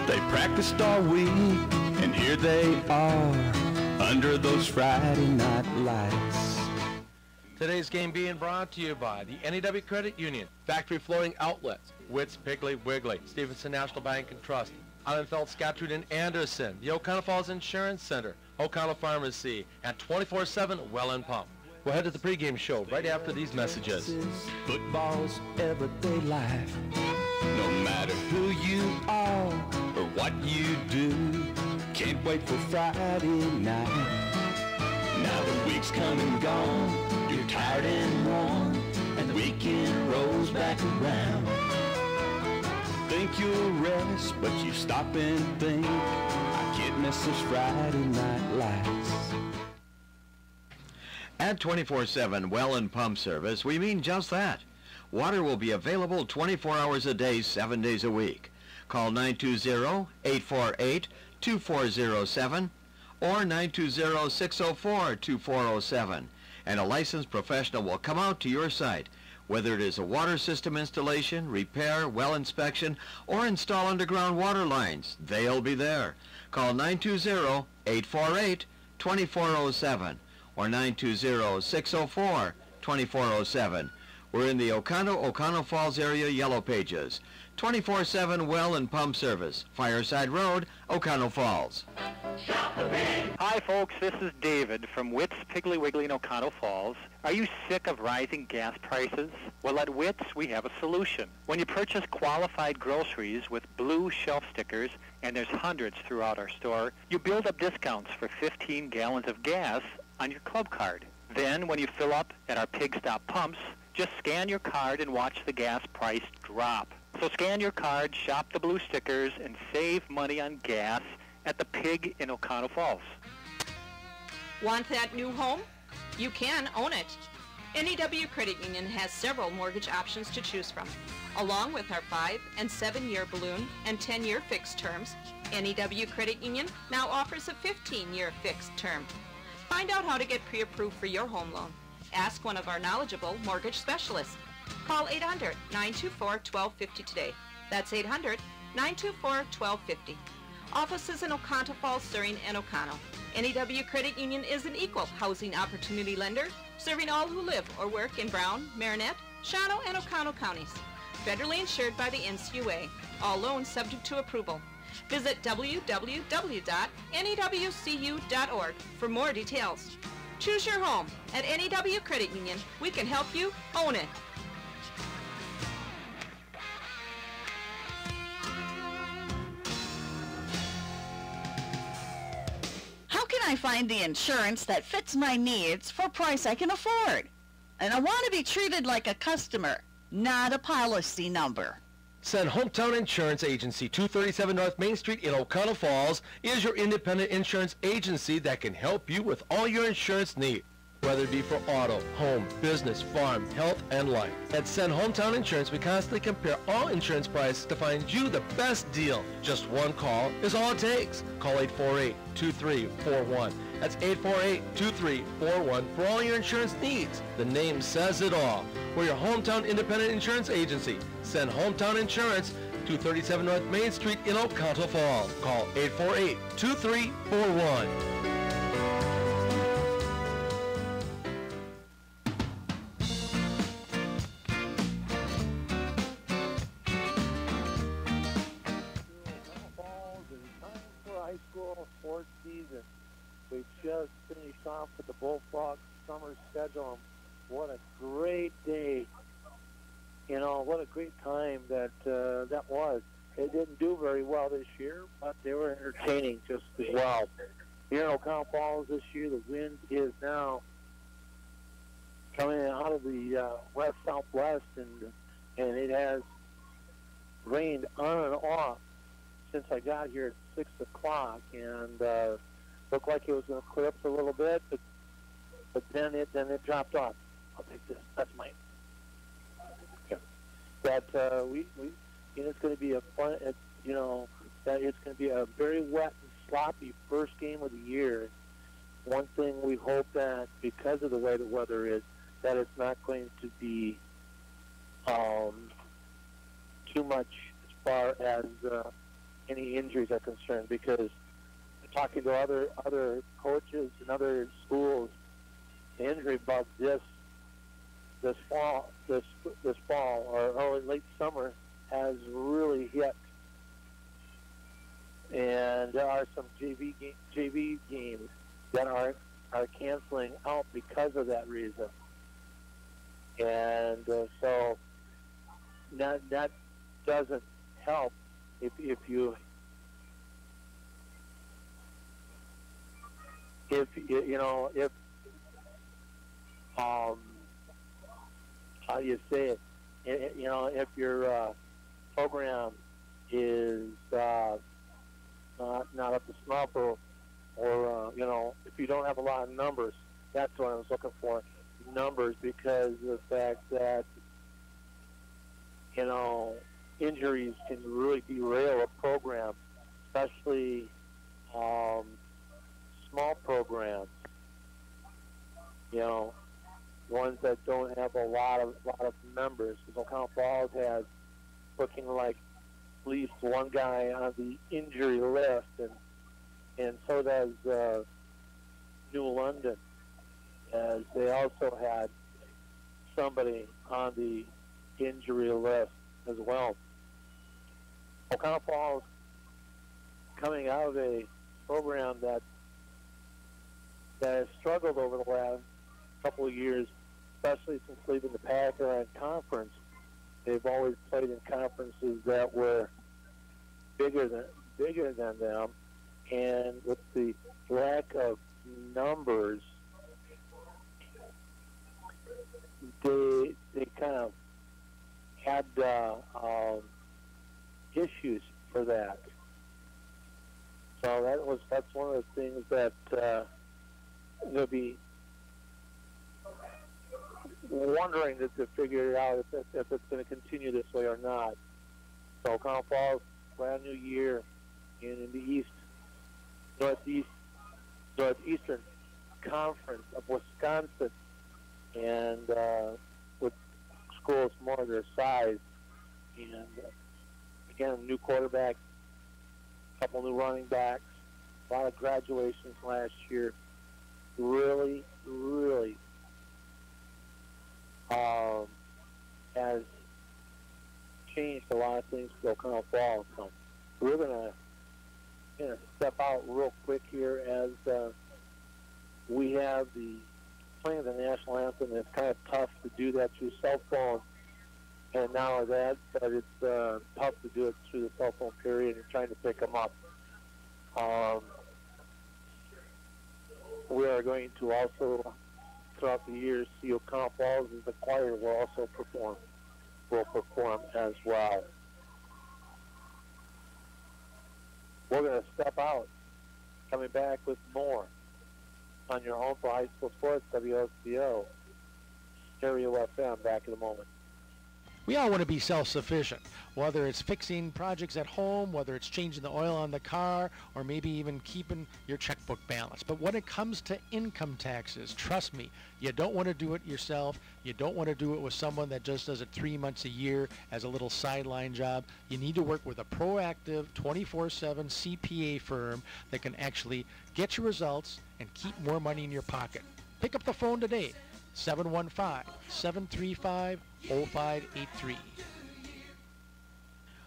They practiced all week, and here they are, under those Friday night lights. Today's game being brought to you by the NEW Credit Union, Factory Flooring Outlets, Witt's Piggly Wiggly, Stevenson National Bank and Trust, Allenfeld, Scatcherd and Anderson, the O'Connell Falls Insurance Center, O'Connell Pharmacy, and 24/7 Well and Pump. We'll head to the pregame show right after these messages. Football's everyday life. No matter who you are or what you do, can't wait for Friday night. Now the week's come and gone, you're tired and worn, and the weekend rolls back around. Think you'll rest, but you stop and think, I can't miss this Friday night lights. At 24/7 Well and Pump Service, we mean just that. Water will be available 24 hours a day, 7 days a week. Call 920-848-2407 or 920-604-2407, and a licensed professional will come out to your site. Whether it is a water system installation, repair, well inspection, or install underground water lines, they'll be there. Call 920-848-2407 or 920-604-2407. We're in the O'Connell Falls area Yellow Pages. 24/7 Well and Pump Service, Fireside Road, O'Connell Falls. Hi folks, this is David from Witt's Piggly Wiggly in O'Connell Falls. Are you sick of rising gas prices? Well, at Witt's we have a solution. When you purchase qualified groceries with blue shelf stickers, and there's hundreds throughout our store, you build up discounts for 15 gallons of gas on your club card. Then when you fill up at our Pig Stop pumps, just scan your card and watch the gas price drop. So scan your card, shop the blue stickers, and save money on gas at the Pig in O'Connell Falls. Want that new home? You can own it. NEW Credit Union has several mortgage options to choose from. Along with our 5- and 7-year balloon and 10-year fixed terms, NEW Credit Union now offers a 15-year fixed term. Find out how to get pre-approved for your home loan. Ask one of our knowledgeable mortgage specialists. Call 800-924-1250 today. That's 800-924-1250. Offices in Oconto Falls, Surrey, and O'Connell. NEW Credit Union is an equal housing opportunity lender, serving all who live or work in Brown, Marinette, Shawano, and O'Connell counties. Federally insured by the NCUA. All loans subject to approval. Visit www.newcu.org for more details. Choose your home. At NEW Credit Union, we can help you own it. How can I find the insurance that fits my needs for a price I can afford? And I want to be treated like a customer, not a policy number. Send Hometown Insurance Agency, 237 North Main Street in O'Connell Falls, is your independent insurance agency that can help you with all your insurance needs, whether it be for auto, home, business, farm, health, and life. At Send Hometown Insurance, we constantly compare all insurance prices to find you the best deal. Just one call is all it takes. Call 848-2341. That's 848-2341 for all your insurance needs. The name says it all. We're your hometown independent insurance agency. Send Hometown Insurance, 237 North Main Street in Oconto Falls. Call 848-2341. High school sports season. We just finished off with the Bullfrogs summer schedule. What a great day. You know, what a great time that that was. It didn't do very well this year, but they were entertaining just as well. Here in O'Connell Falls this year, the wind is now coming out of the west-southwest, and it has rained on and off since I got here at 6 o'clock, and looked like it was going to clear up for a little bit, but then it dropped off. I'll take this. That's mine. Okay. That it's going to be a fun. That it's going to be a very wet and sloppy first game of the year. One thing we hope that because of the way the weather is, that it's not going to be too much as far as any injuries are concerned, because talking to other coaches and other schools, the injury bug this fall or early late summer has really hit, and there are some JV games that are canceling out because of that reason, and so that doesn't help if you how do you say it? If your program is not up to snuff, or if you don't have a lot of numbers, that's what I was looking for. Numbers, because of the fact that injuries can really derail a program, especially small programs. Ones that don't have a lot of members. Because O'Connell Falls has looking like at least one guy on the injury list, and so does New London, as they also had somebody on the injury list as well. O'Connell Falls coming out of a program that has struggled over the last couple of years, especially since leaving the Pac-Man conference. They've always played in conferences that were bigger than them, and with the lack of numbers, they kind of had issues for that. So that's one of the things that they'll be wondering to figure out if it's going to continue this way or not. So O'Connell Falls, brand new year in the Northeastern Conference of Wisconsin, and with schools more their size, and again, new quarterback, a couple new running backs, a lot of graduations last year. Really has changed a lot of things for O'Connell Falls. So we're gonna step out real quick here as we have playing the national anthem. It's kind of tough to do that through cell phone, and now that it's tough to do it through the cell phone period and trying to pick them up. We are going to also, throughout the years, see O'Connell Falls as the choir will also perform as well. We're going to step out, coming back with more on your home for high school sports, WOCO, Stereo FM, back in a moment. We all want to be self-sufficient, whether it's fixing projects at home, whether it's changing the oil on the car, or maybe even keeping your checkbook balanced. But when it comes to income taxes, trust me, you don't want to do it yourself. You don't want to do it with someone that just does it 3 months a year as a little sideline job. You need to work with a proactive 24/7 CPA firm that can actually get you results and keep more money in your pocket. Pick up the phone today, 715-735-0583.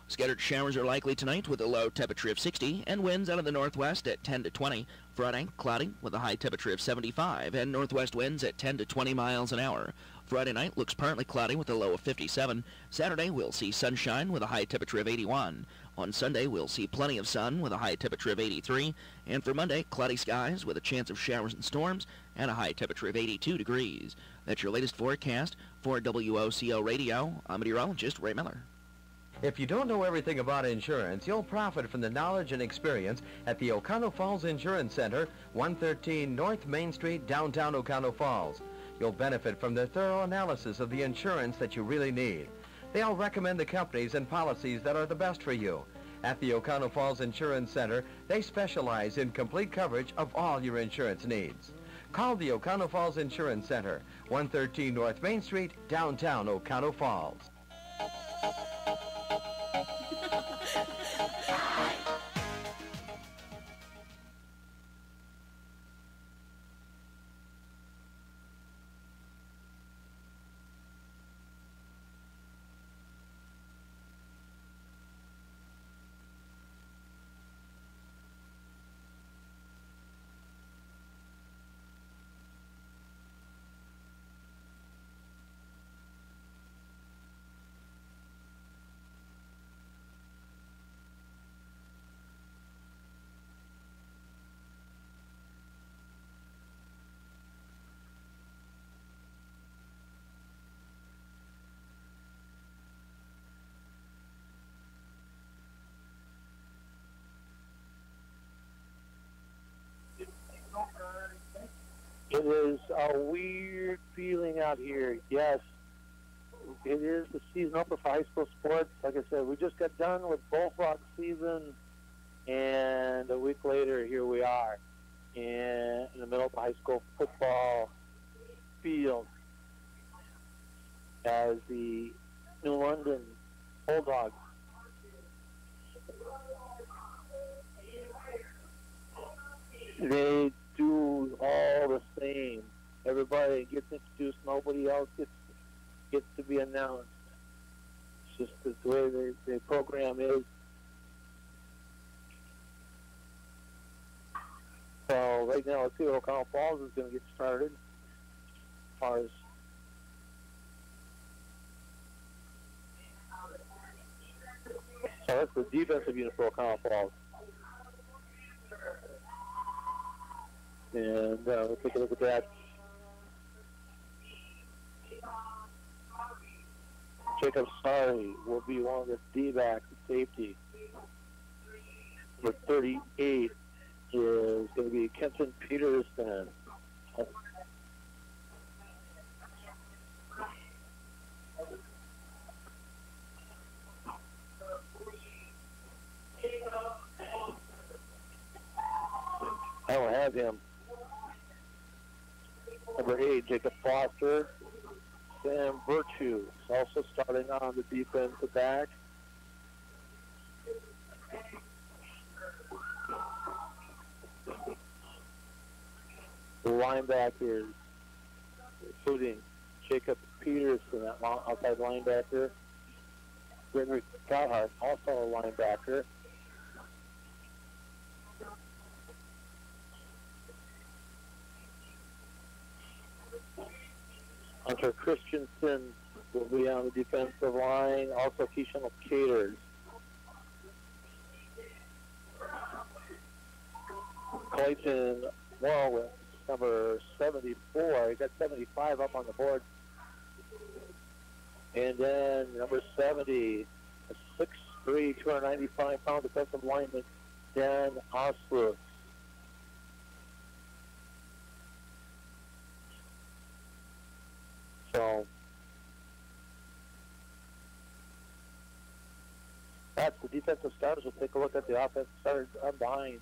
Scattered showers are likely tonight with a low temperature of 60 and winds out of the northwest at 10 to 20. Friday, cloudy with a high temperature of 75 and northwest winds at 10 to 20 miles an hour. Friday night looks partly cloudy with a low of 57. Saturday, we'll see sunshine with a high temperature of 81. On Sunday, we'll see plenty of sun with a high temperature of 83. And for Monday, cloudy skies with a chance of showers and storms and a high temperature of 82 degrees. That's your latest forecast for WOCO Radio. I'm meteorologist Ray Miller. If you don't know everything about insurance, you'll profit from the knowledge and experience at the O'Connell Falls Insurance Center, 113 North Main Street, downtown O'Connell Falls. You'll benefit from their thorough analysis of the insurance that you really need. They'll recommend the companies and policies that are the best for you. At the O'Connell Falls Insurance Center, they specialize in complete coverage of all your insurance needs. Call the O'Connell Falls Insurance Center, 113 North Main Street, downtown O'Connell Falls. It is a weird feeling out here. Yes, it is the season opener for high school sports. Like I said, we just got done with Bullfrog season, and a week later, here we are in the middle of the high school football field as the New London Bulldogs they do all the same. Everybody gets introduced. Nobody else gets to be announced. It's just the way the program is. So right now, let's see what O'Connell Falls is going to get started. As far as so that's the defensive unit for O'Connell Falls. And we'll take a look at that. Jacob Sari will be one of the D-backs at safety. Number 38 is going to be Kenton Peterson. I don't have him. Number 8, Jacob Foster. Sam Virtue is also starting on the defensive back. The linebackers, including Jacob Peterson, that outside linebacker. Gregory Gotthard, also a linebacker. Hunter Christensen will be on the defensive line. Also, Keyshawn Caters. Clayton Morowitz, number 74. He got 75 up on the board. And then number 70, a 6'3", 295-pound defensive lineman, Dan Osler. So that's the defensive starters. We'll take a look at the offensive starters. I'm behind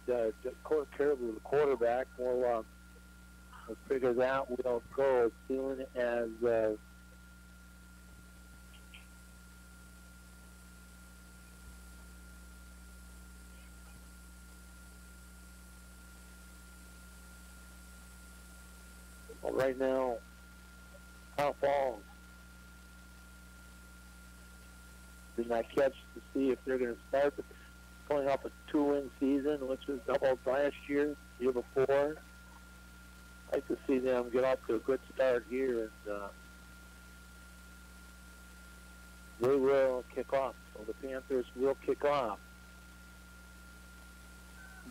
Corey Caribou, the quarterback. We'll figure that. We'll go as soon as well, right now. Falls did not catch to see if they're going to start going off a 2-win season, which was doubled last year, the year before. I'd like to see them get off to a good start here, and they will kick off. So the Panthers will kick off.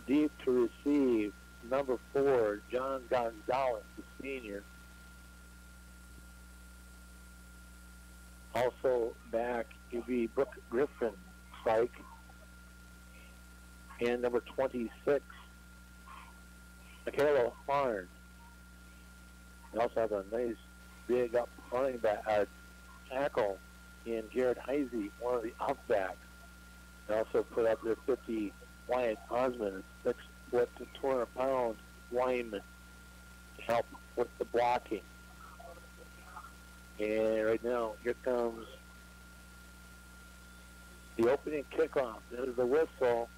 Deep to receive, number 4, John Gonzalez, the senior. Also back, you'll be Brooke Griffin, Spike. And number 26, Michaela Harn. They also have a nice big up running back tackle in Garrett Heisey, one of the outbacks. They also put up their 50 Wyatt Osmond, a 6-foot to 200-pound lineman to help with the blocking. And right now, here comes the opening kickoff. There's the whistle.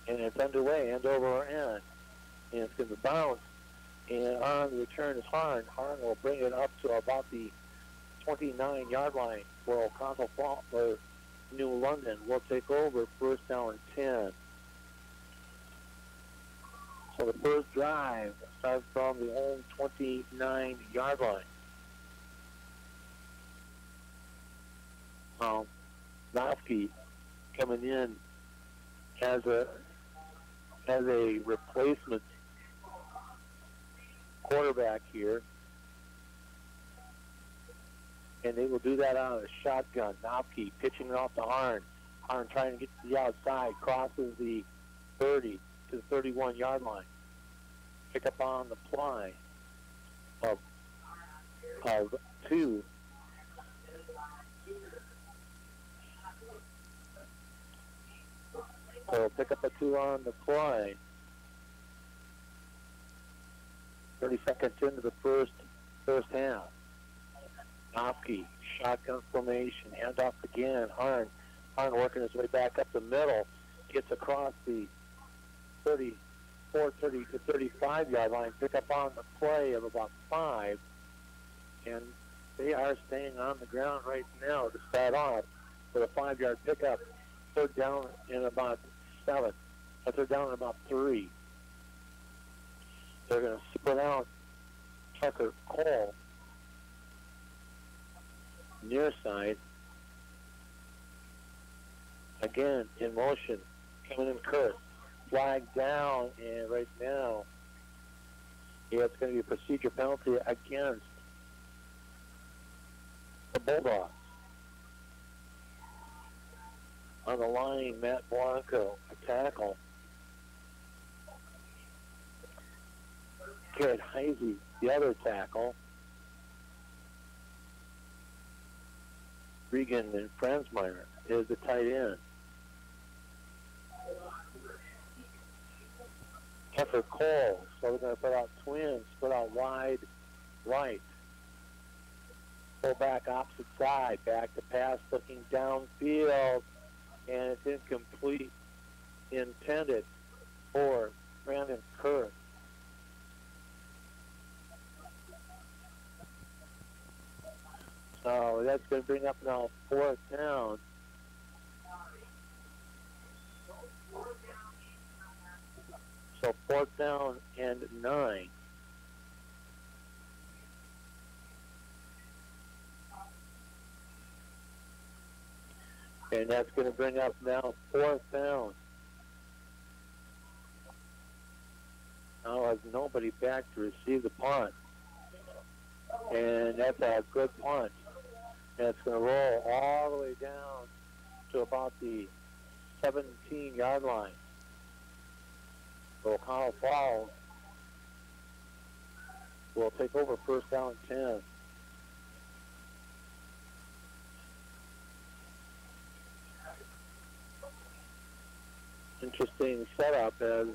And it's underway, end over end. And it's going to bounce. And on the return is Harn. Harn will bring it up to about the 29-yard line for O'Connell Falls, or New London. Will take over first down and 10. So the first drive starts from the home 29-yard line. Nofke coming in as a replacement quarterback here. And they will do that out of a shotgun. Nofke pitching it off to Harn. Harn trying to get to the outside, crosses the 30 to the 31-yard line. pick up on the ply of 2. So pick up a 2 on the ply. 30 seconds into the first half. Opke, shotgun formation, handoff again. Harn working his way back up the middle, gets across the 30 to 35 yard line, pick up on the play of about 5, and they are staying on the ground right now to start off with a 5-yard pickup. Third down in about 7. Third down in about 3. They're going to split out Tucker Cole near side. Again, in motion, coming in Kurt. Flag down, and right now, it's going to be a procedure penalty against the Bulldogs. On the line, Matt Blanco, a tackle. Garrett Heisey, the other tackle. Regan and Franzmeyer is the tight end. Tucker Cole, so we're going to put out twins, put out wide right. Pull back opposite side, back to pass, looking downfield, and it's incomplete, intended for Brandon Kerr. So that's going to bring up now 4th down. So 4th down and 9. And that's going to bring up now 4th down. Now has nobody back to receive the punt. And that's a good punt. And it's going to roll all the way down to about the 17-yard line. So O'Connell Falls will take over 1st down and 10. Interesting setup as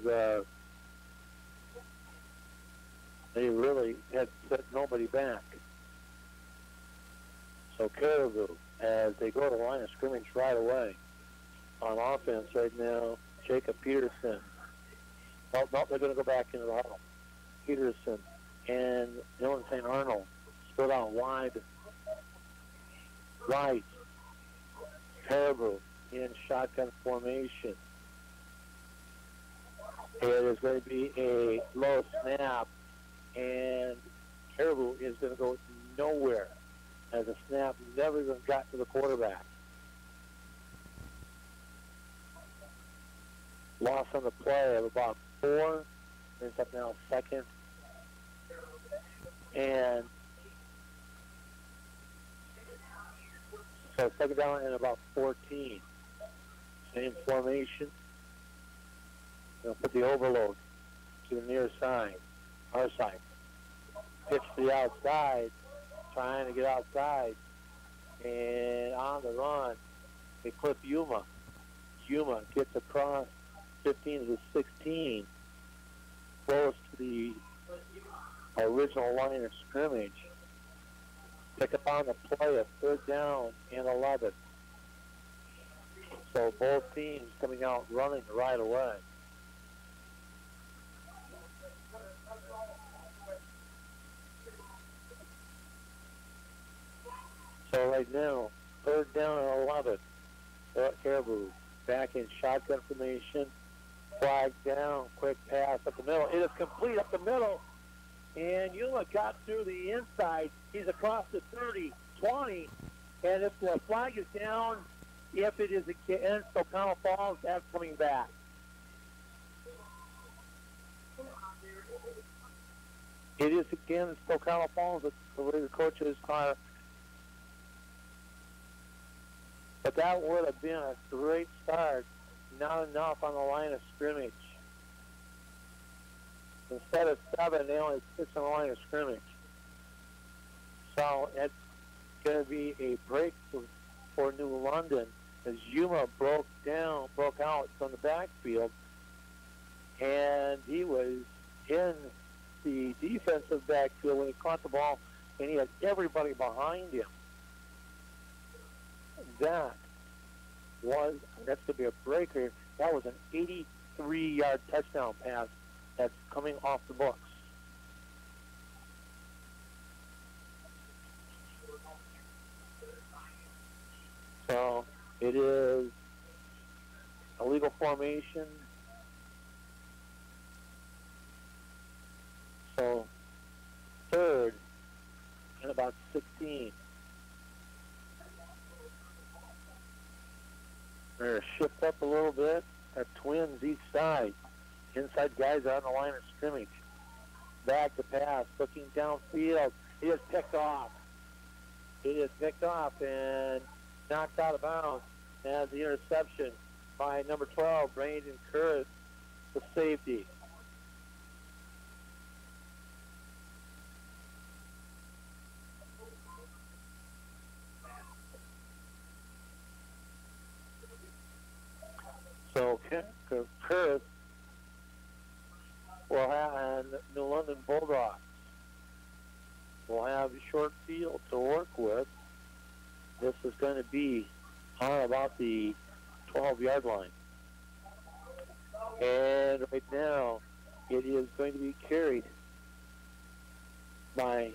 they really had set nobody back. So Caribou, as they go to the line of scrimmage right away. On offense right now, Jacob Peterson. No, they're going to go back into the huddle. Peterson and Dylan St. Arnold split out wide right. Caribou in shotgun formation. It is going to be a low snap, and Caribou is going to go nowhere as the snap never even got to the quarterback. Loss on the play of about 4. It's up now 2nd. And so 2nd down and about 14. Same formation. They'll put the overload to the near side, our side. Pitch to the outside, trying to get outside. And on the run, they clip Yuma. Yuma gets across 15 to the 16, close to the original line of scrimmage. Pick up on the play of 3rd down and 11. So both teams coming out running right away. So right now, 3rd down and 11. Caribou back in shotgun formation. Flag down, quick pass up the middle. It is complete up the middle. And Yuma got through the inside. He's across the 30, 20. And if the flag is down, if it is against O'Connell Falls, that's coming back. It is against O'Connell Falls, the way the coaches are. But that would have been a great start. Not enough on the line of scrimmage. Instead of 7, they only had 6 on the line of scrimmage. So it's going to be a break for New London as Yuma broke out from the backfield, and he was in the defensive backfield when he caught the ball, and he had everybody behind him. That's going to be a breaker. That was an 83-yard touchdown pass that's coming off the books. So it is a legal formation. So third and about 16. They're going to shift up a little bit. They're twins each side. Inside guys are on the line of scrimmage. Back to pass, looking downfield. He is picked off. And knocked out of bounds as the interception by number 12, Brandon Curtis, the safety. So Curtis will have, and New London Bulldogs will have a short field to work with. This is going to be on about the 12-yard line. And right now, it is going to be carried by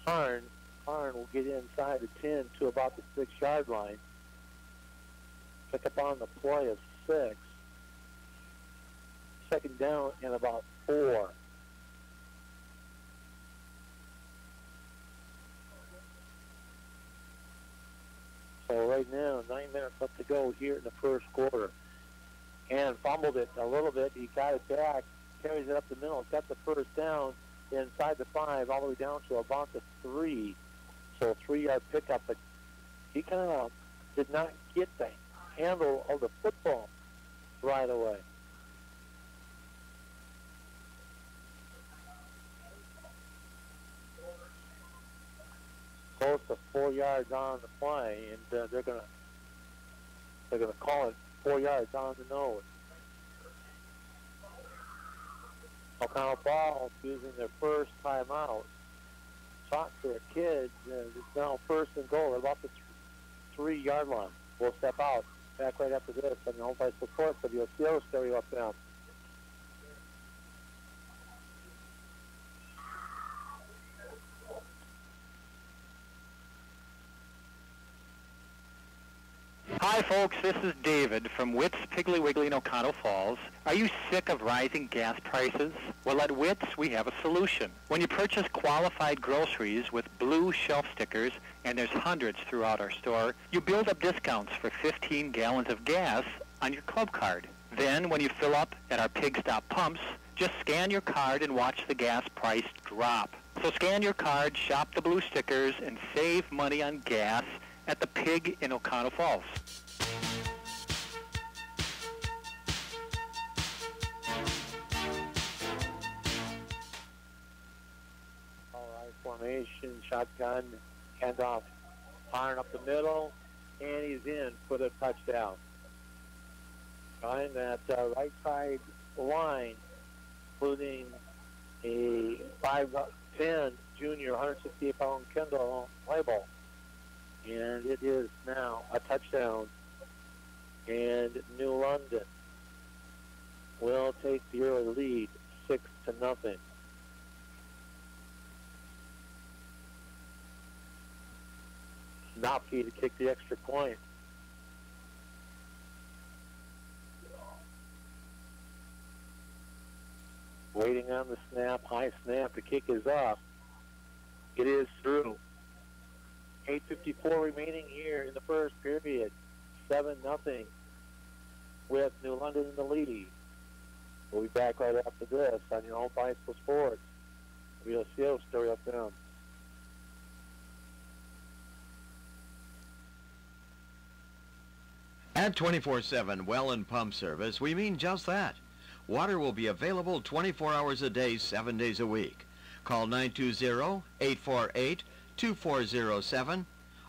Harn. Harn will get inside the 10 to about the 6-yard line. Pick up on the play of 6. Second down and about 4. So right now, 9 minutes left to go here in the first quarter. And fumbled it a little bit. He got it back, carries it up the middle, got the first down inside the 5, all the way down to about the 3. So a 3-yard pickup, but he kind of did not get the handle of the football right away. Close to 4 yards on the play, and they're gonna call it 4 yards on the nose. O'Connell Falls using their first timeout. Talk to their kids. It's now first and goal at about the 3-yard line. We'll step out. Back right after this on the home play support WOCO stereo FM. Hi folks, this is David from Witt's Piggly Wiggly in O'Connell Falls. Are you sick of rising gas prices? Well, at Witt's we have a solution. When you purchase qualified groceries with blue shelf stickers, and there's hundreds throughout our store, you build up discounts for 15 gallons of gas on your club card. Then when you fill up at our Pig Stop pumps, just scan your card and watch the gas price drop. So scan your card, shop the blue stickers, and save money on gas at the Pig in O'Connell Falls. All right, formation, shotgun, handoff, firing up the middle, and he's in for the touchdown. Trying that right side line, including a 5'10" junior, 168-pound Kendall label. And it is now a touchdown. And New London will take the early lead, 6-0. Knopke to kick the extra point. Waiting on the snap, high snap, the kick is off. It is through. 8:54 remaining here in the first period. 7-0 with New London in the lead. We'll be back right after this on your home bicycle sports. WOCO stereo FM. At 24/7 Well and Pump Service, we mean just that. Water will be available 24 hours a day, 7 days a week. Call 920-848-2407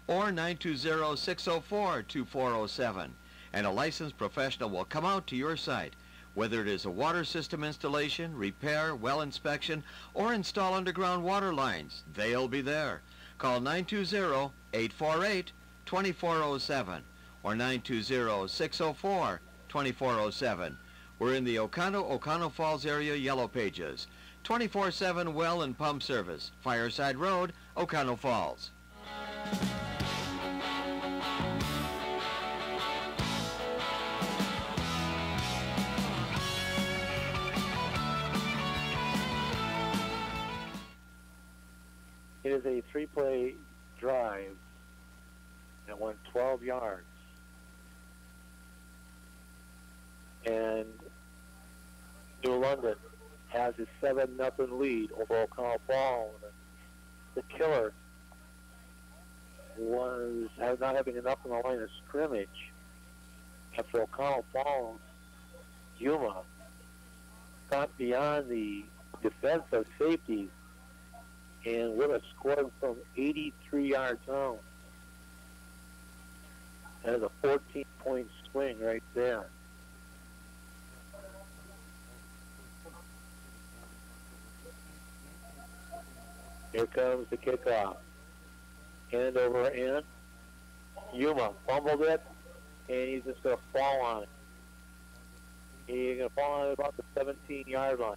or 920-604-2407, and a licensed professional will come out to your site. Whether it is a water system installation, repair, well inspection, or install underground water lines, they'll be there. Call 920-848-2407 or 920-604-2407. We're in the Oconto Falls area Yellow Pages. 24/7 well and pump service. Fireside Road, Oconto Falls. It is a 3-play drive that went 12 yards. And New London has a 7-0 lead over Oconto Falls. The killer was not having enough in the line of scrimmage after Oconto Falls. Yuma got beyond the defensive safeties and would have scored from 83 yards out. That is a 14-point swing right there. Here comes the kickoff. Hand over in. Yuma fumbled it, and he's just going to fall on it. He's going to fall on it about the 17-yard line.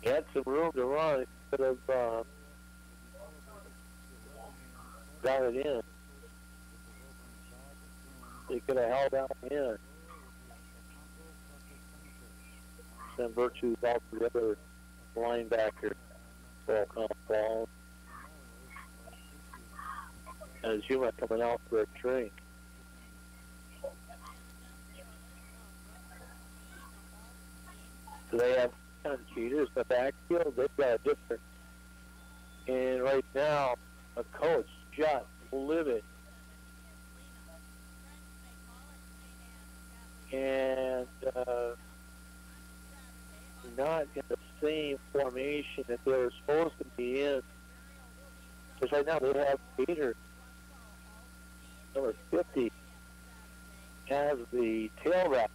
He had some room to run. He could have got it in. He could have held out in. Then Virtue's out to the other linebacker for Oconto Falls. And Yuma coming out for a drink. So they have cheaters in the backfield. They've got a different. And right now, a coach just livid. And not in the same formation that they were supposed to be in. Because right now they have Peter, number 50, as the tailback.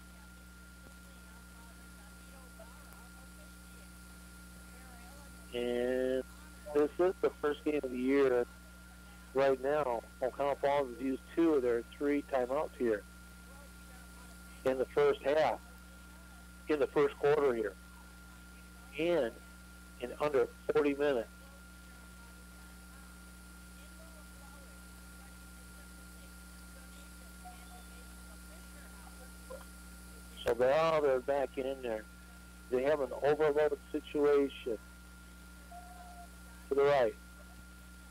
And this is the first game of the year. Right now, Oconto Falls has used 2 of their 3 timeouts here in the first half, in the first quarter here, in under 40 minutes. So now they're back in there. They have an overload situation. To the right.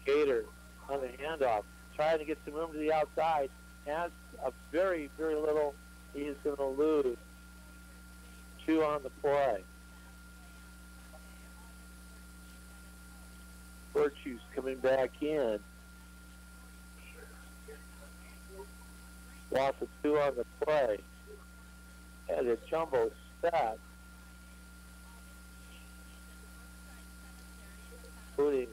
Gator on the handoff, trying to get some room to the outside. Has a very, very little. He is going to lose 2 on the play. Virtue's coming back in. Loss of 2 on the play. Had a jumbo set, including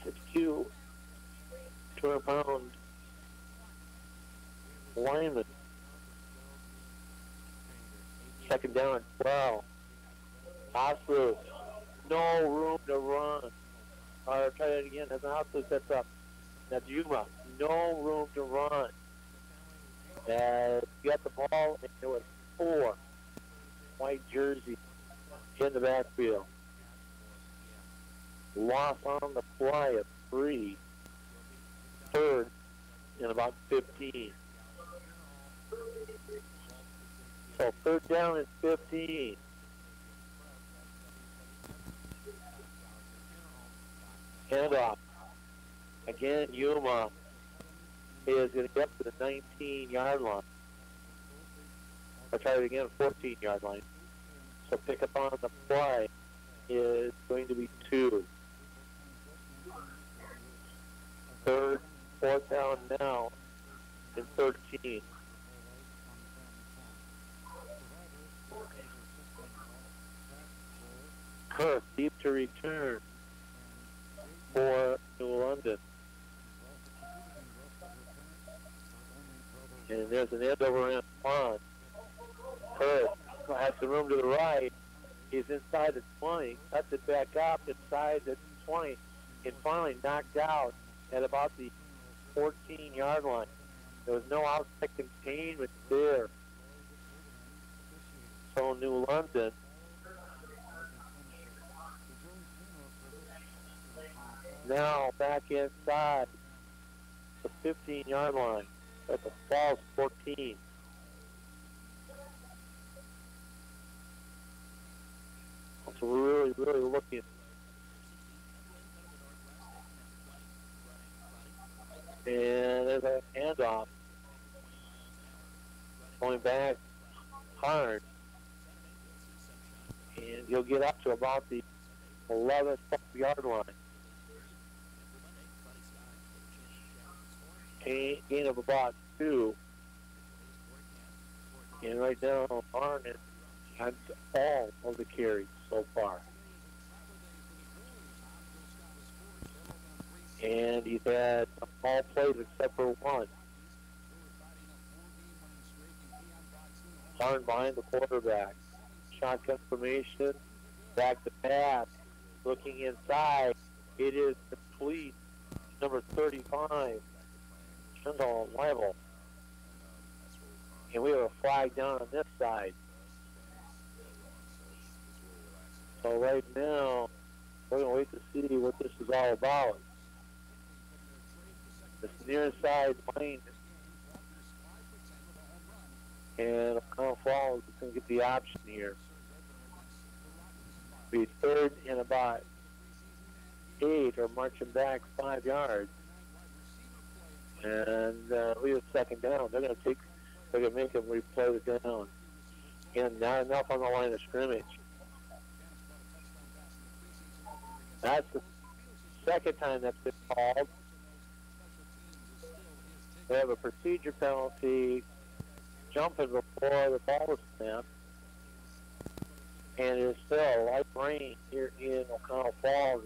a 200-pound lineman. Second down and 12. Oslu, no room to run. Or try it again as Oslu sets up. Now Yuma, no room to run. As you got the ball, and there was 4 white jerseys in the backfield. Loss on the fly of 3. Third and about 15. So third down and 15. Handoff. Again, Yuma is going to get to the 19-yard line. I'll try it again, 14-yard line. So pick up on the play is going to be 2. Fourth down now in 13. Kirk deep to return for New London. And there's an end over in front. Kirk has some room to the right. He's inside the 20. Cuts it back up inside the 20. And finally knocked out at about the 14-yard line. There was no outside containment there. So New London now back inside the 15-yard line at the Falls 14. It's really, really looking. And there's a handoff. Going back hard. And he'll get up to about the 11th yard line. Gain of about 2. And right now, Arnett has all of the carries so far. And he's had all plays except for one. Arnett behind the quarterback. Shotgun formation. Back to pass. Looking inside. It is complete. Number 35. Kendall level. And we have a flag down on this side. So right now, we're going to wait to see what this is all about. This near side lane. And O'Connell Falls is going to get the option here. Be third and about 8, or marching back 5 yards. And we have second down. They're going to make them replay the down. And not enough on the line of scrimmage. That's the second time that's been called. They have a procedure penalty jumping before the ball was snapped. And it's still light rain here in O'Connell Falls.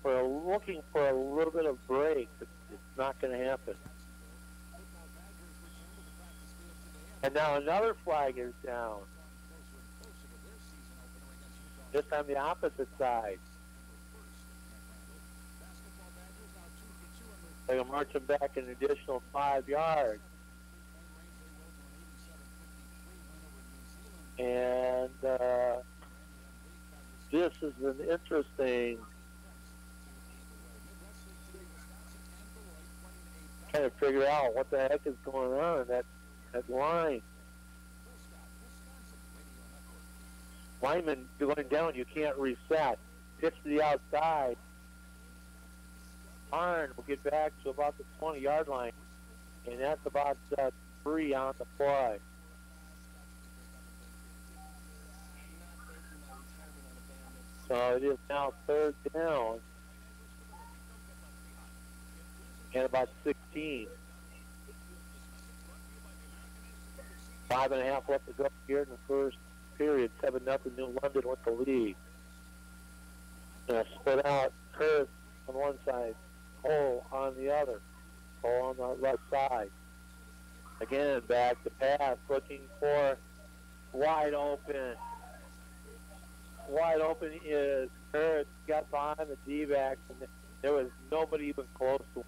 We're looking for a little bit of break. It's not going to happen. And now another flag is down. This time the opposite side. They're going to march them back an additional 5 yards. And this is an interesting trying to figure out what the heck is going on in that line. Lineman going down, you can't reset. Pitch to the outside. Arn will get back to about the 20-yard line, and that's about 3 on the play. So it is now third down and about 16. 5.5 left to go here in the first period. 7-0 New London with the lead. Split out. Curve on one side. Hole on the other. Hole on the left side. Again, back to pass. Looking for wide open. Wide open is Curve. Got behind the D-backs, and there was nobody even close to him.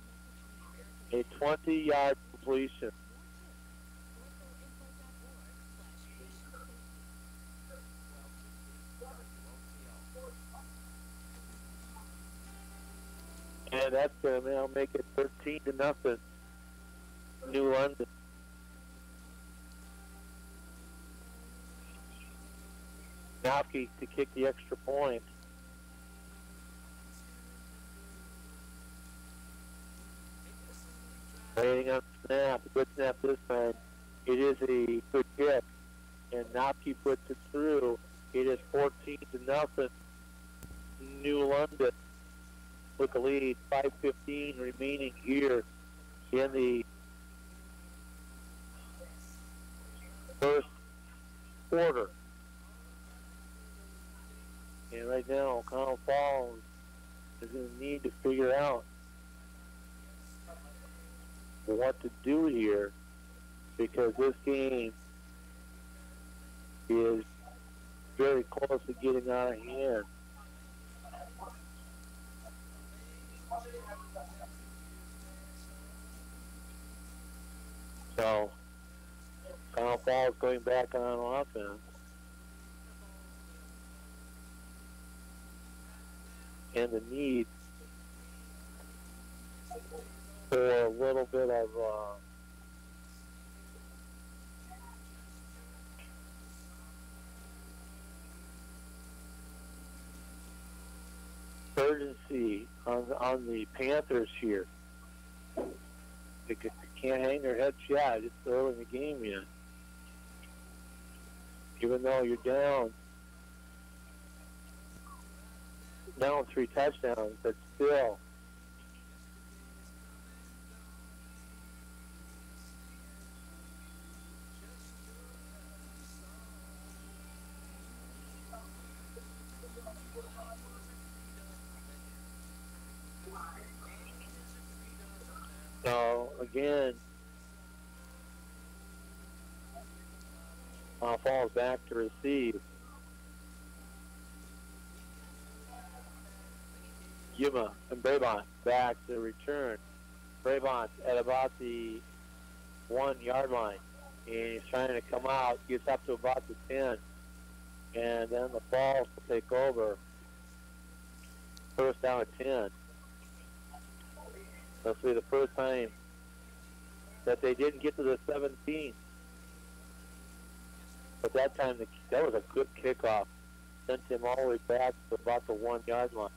A 20-yard completion. And that's going to now make it 13-0. New London. Nowke to kick the extra point. Waiting on snap. Good snap this time. It is a good kick. And Nowke puts it through. It is 14-0. New London. with the lead. 5:15 remaining here in the first quarter. And right now, O'Connell Falls is going to need to figure out what to do here, because this game is very close to getting out of hand. So, O'Connell Falls going back on offense. And the need for a little bit of urgency on the Panthers here. They can't hang their heads yet. It's early in the game yet. Even though you're down 3 touchdowns, but still so again falls back to receive. Yuma and Brabant back to return. Brabant at about the 1-yard line. And he's trying to come out, gets up to about the 10. And then the Falls will take over. First down at 10. This will be the first time that they didn't get to the 17. But that time, that was a good kickoff. Sent him all the way back to about the 1-yard line.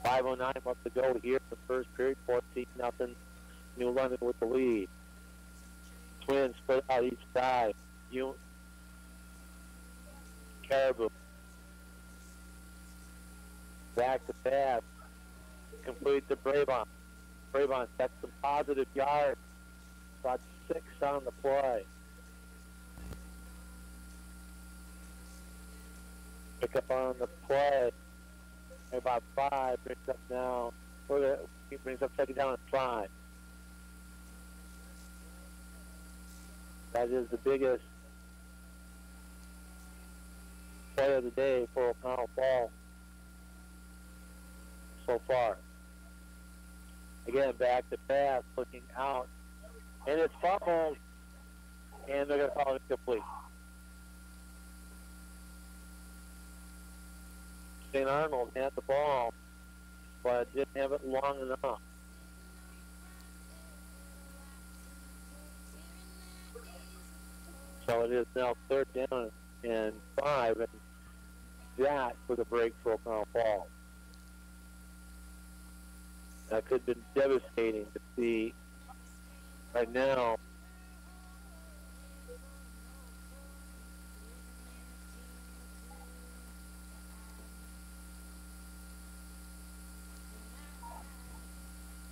.509 left to go here in the first period. 14-0. New London with the lead. Twins split out each side. Caribou. Back to pass. Complete to Brabant. Brabant got some positive yards. About 6 on the play. Pick up on the play. About 5, brings up now. He brings up second down at 5. That is the biggest play of the day for O'Connell Falls so far. Again, back to pass, looking out. And it's fumbled. And they're going to call it incomplete. St. Arnold had the ball, but didn't have it long enough. So it is now 3rd down and 5, and that was a break for O'Connell Falls. That could have been devastating to see right now.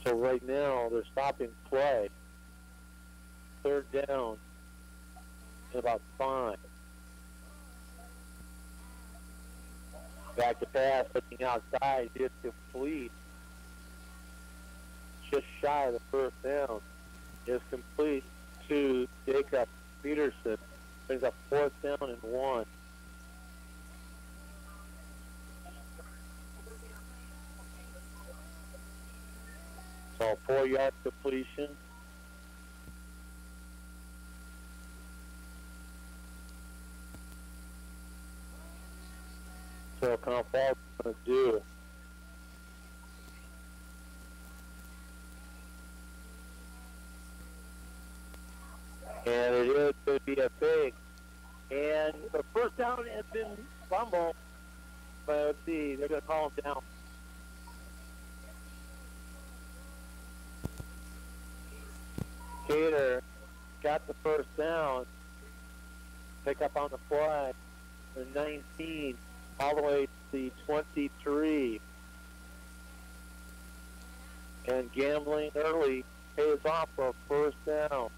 So right now, they're stopping play. 3rd down and about 5. Back to pass, looking outside, just complete. Just shy of the first down. Is complete to Jacob Peterson. Brings up 4th down and 1. So 4-yard completion. So O'Connell Falls is going to do. And it is going to be a big. And the first down has been fumbled. But let's see, they're going to call him down. Cater got the first down. Pick up on the play. the 19, all the way to the 23. And gambling early pays off for a first down.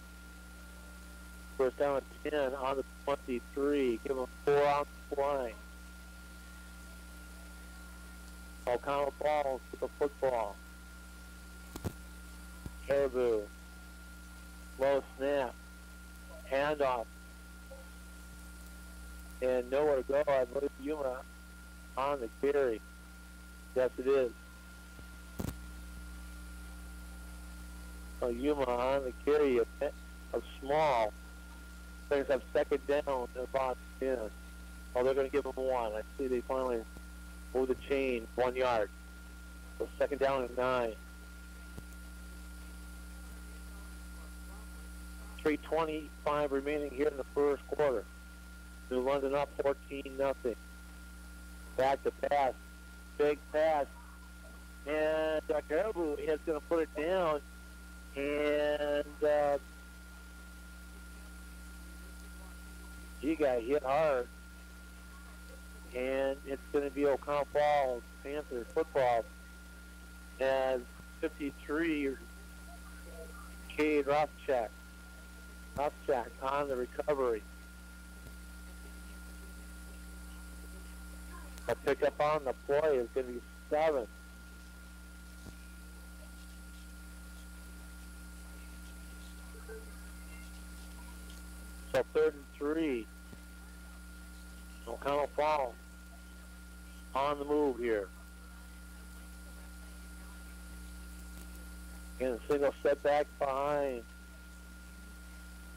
First down at 10 on the 23. Give them 4 on the line. O'Connell balls with the football. Caribou. Low snap. Handoff. And nowhere to go. I believe Yuma on the carry. Yes, it is. So Yuma on the carry of small. Brings up second down at about 10. Oh, they're going to give them 1. I see they finally move the chain 1 yard. So second down and 9. 3:25 remaining here in the first quarter. New London up 14-0. Back to pass. Big pass. And Caribou is going to put it down. And he got hit hard. And it's going to be O'Connell Falls Panthers football as 53 Cade Rothschild on the recovery. A pickup on the play is going to be 7. So 3rd and 3. O'Connell Falls on the move here. And a single setback behind.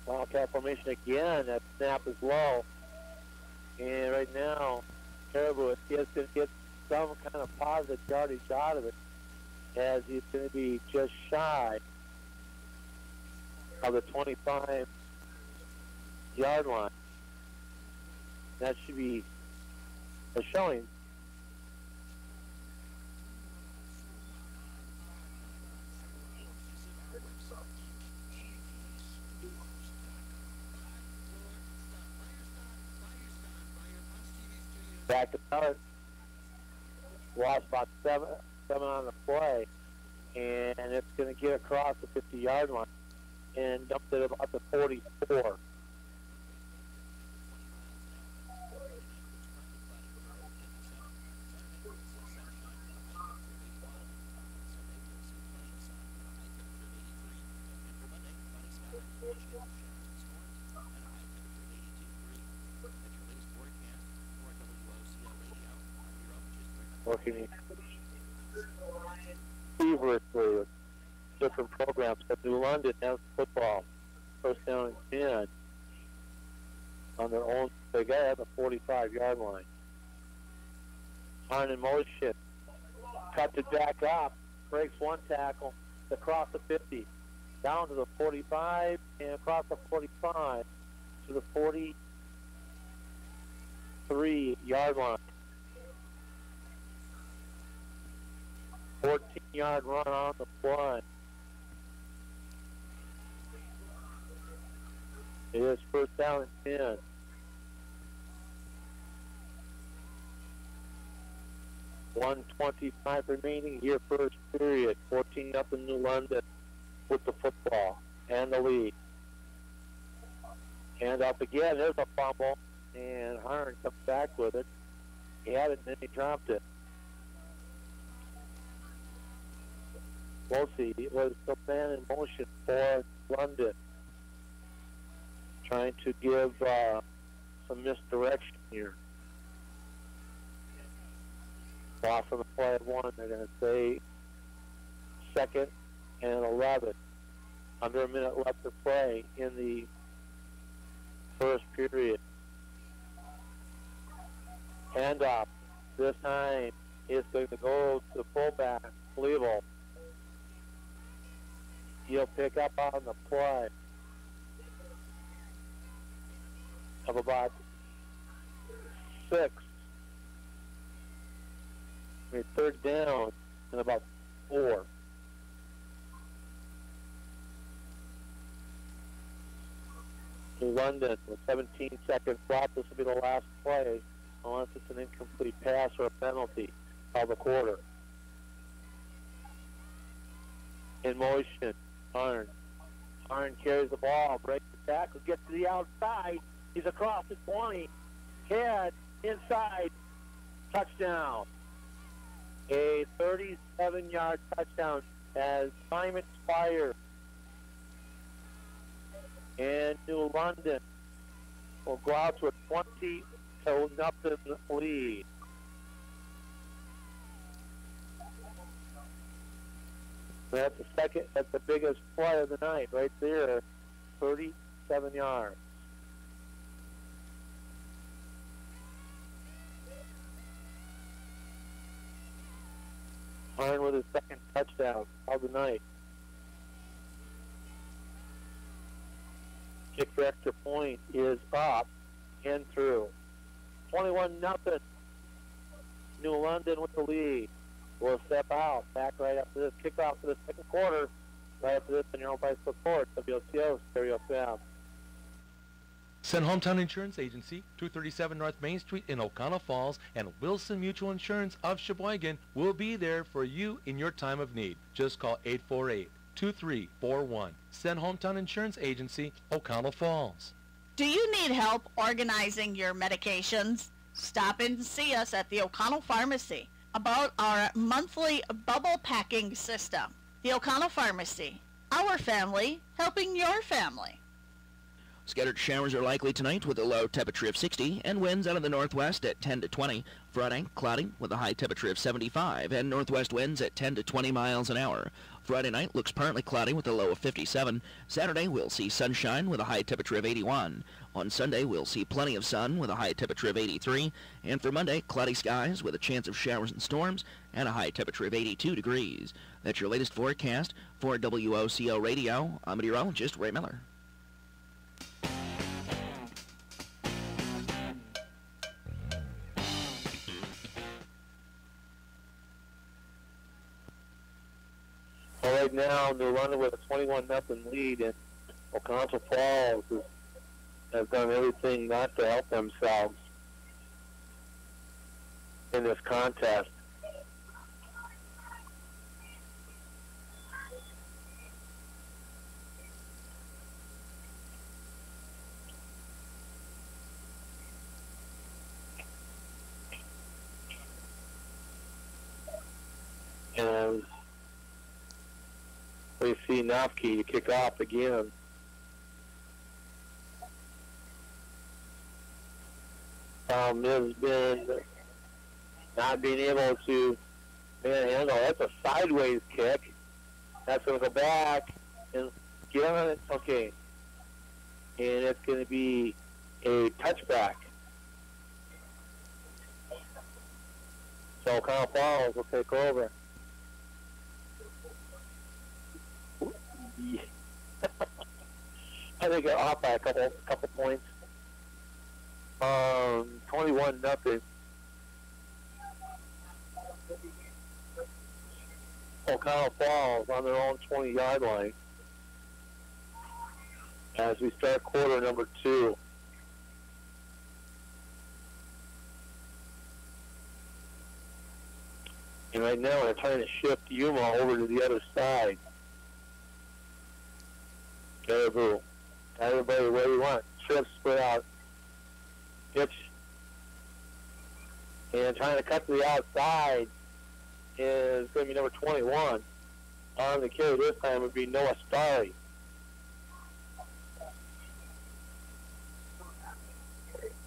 Wildcat formation again. That snap is low. And right now, Caribou is going to get some kind of positive yardage out of it, as he's going to be just shy of the 25-yard line. That should be a showing. Back to start. Lost about seven on the play, and it's going to get across the 50-yard line and dumped it about the 44. Working feverishly with different programs. But New London has football. First down and 10 on their own. They got at the 45-yard line. On in motion. Cuts it back up. Breaks one tackle. Across the 50. Down to the 45 and across the 45 to the 43-yard line. 14-yard run on the play. It is first down and 10. .125 remaining here, first period. 14-0 New London with the football and the lead. Hand up again. There's a fumble, and Harn comes back with it. He had it, and then he dropped it. Wolsey was the man in motion for London, trying to give some misdirection here. Off of the play of 1, they're going to say 2nd and 11. Under a minute left to play in the first period. Handoff. This time is going to go to the fullback, Level. He'll pick up on the play of about 6. Third down and about 4. New New London with 17 seconds left. This will be the last play, unless it's an incomplete pass or a penalty of the quarter. In motion, Arn. Arn carries the ball, breaks the tackle, gets to the outside. He's across the 20. Head, inside, touchdown. A 37-yard touchdown as time expires. And New London will go out to a 20-0 lead. That's the biggest play of the night right there, 37 yards. Arn with his second touchdown of the night. Kick for extra point is up and through. 21-0. New London with the lead. Will step out. Back right after this. Kickoff for the second quarter. Right after this on your own bicycle court. WOCO Stereo Sound. Send Hometown Insurance Agency, 237 North Main Street in O'Connell Falls, and Wilson Mutual Insurance of Sheboygan will be there for you in your time of need. Just call 848-2341. Send Hometown Insurance Agency, O'Connell Falls. Do you need help organizing your medications? Stop in and see us at the O'Connell Pharmacy about our monthly bubble packing system. The O'Connell Pharmacy, our family helping your family. Scattered showers are likely tonight with a low temperature of 60 and winds out of the northwest at 10 to 20. Friday, cloudy with a high temperature of 75 and northwest winds at 10 to 20 miles an hour. Friday night looks partly cloudy with a low of 57. Saturday, we'll see sunshine with a high temperature of 81. On Sunday, we'll see plenty of sun with a high temperature of 83. And for Monday, cloudy skies with a chance of showers and storms and a high temperature of 82 degrees. That's your latest forecast for WOCO Radio. I'm meteorologist Ray Miller. Right now, New London with a 21-0 lead, and O'Connell Falls has done everything not to help themselves in this contest. And we see Nofke to kick off again. Has been not being able to manhandle. That's a sideways kick. That's going to go back and get on it. Okay. And it's going to be a touchback. So Kyle Falls will take over. Yeah. I think they're off by a couple points. 21-0. O'Connell Falls on their own 20-yard line as we start quarter number 2. And right now they're trying to shift Yuma over to the other side. Caribou. Everybody where you want. Trips spread out. Pitch. And trying to cut to the outside is going to be number 21. On the carry this time would be Noah Starry.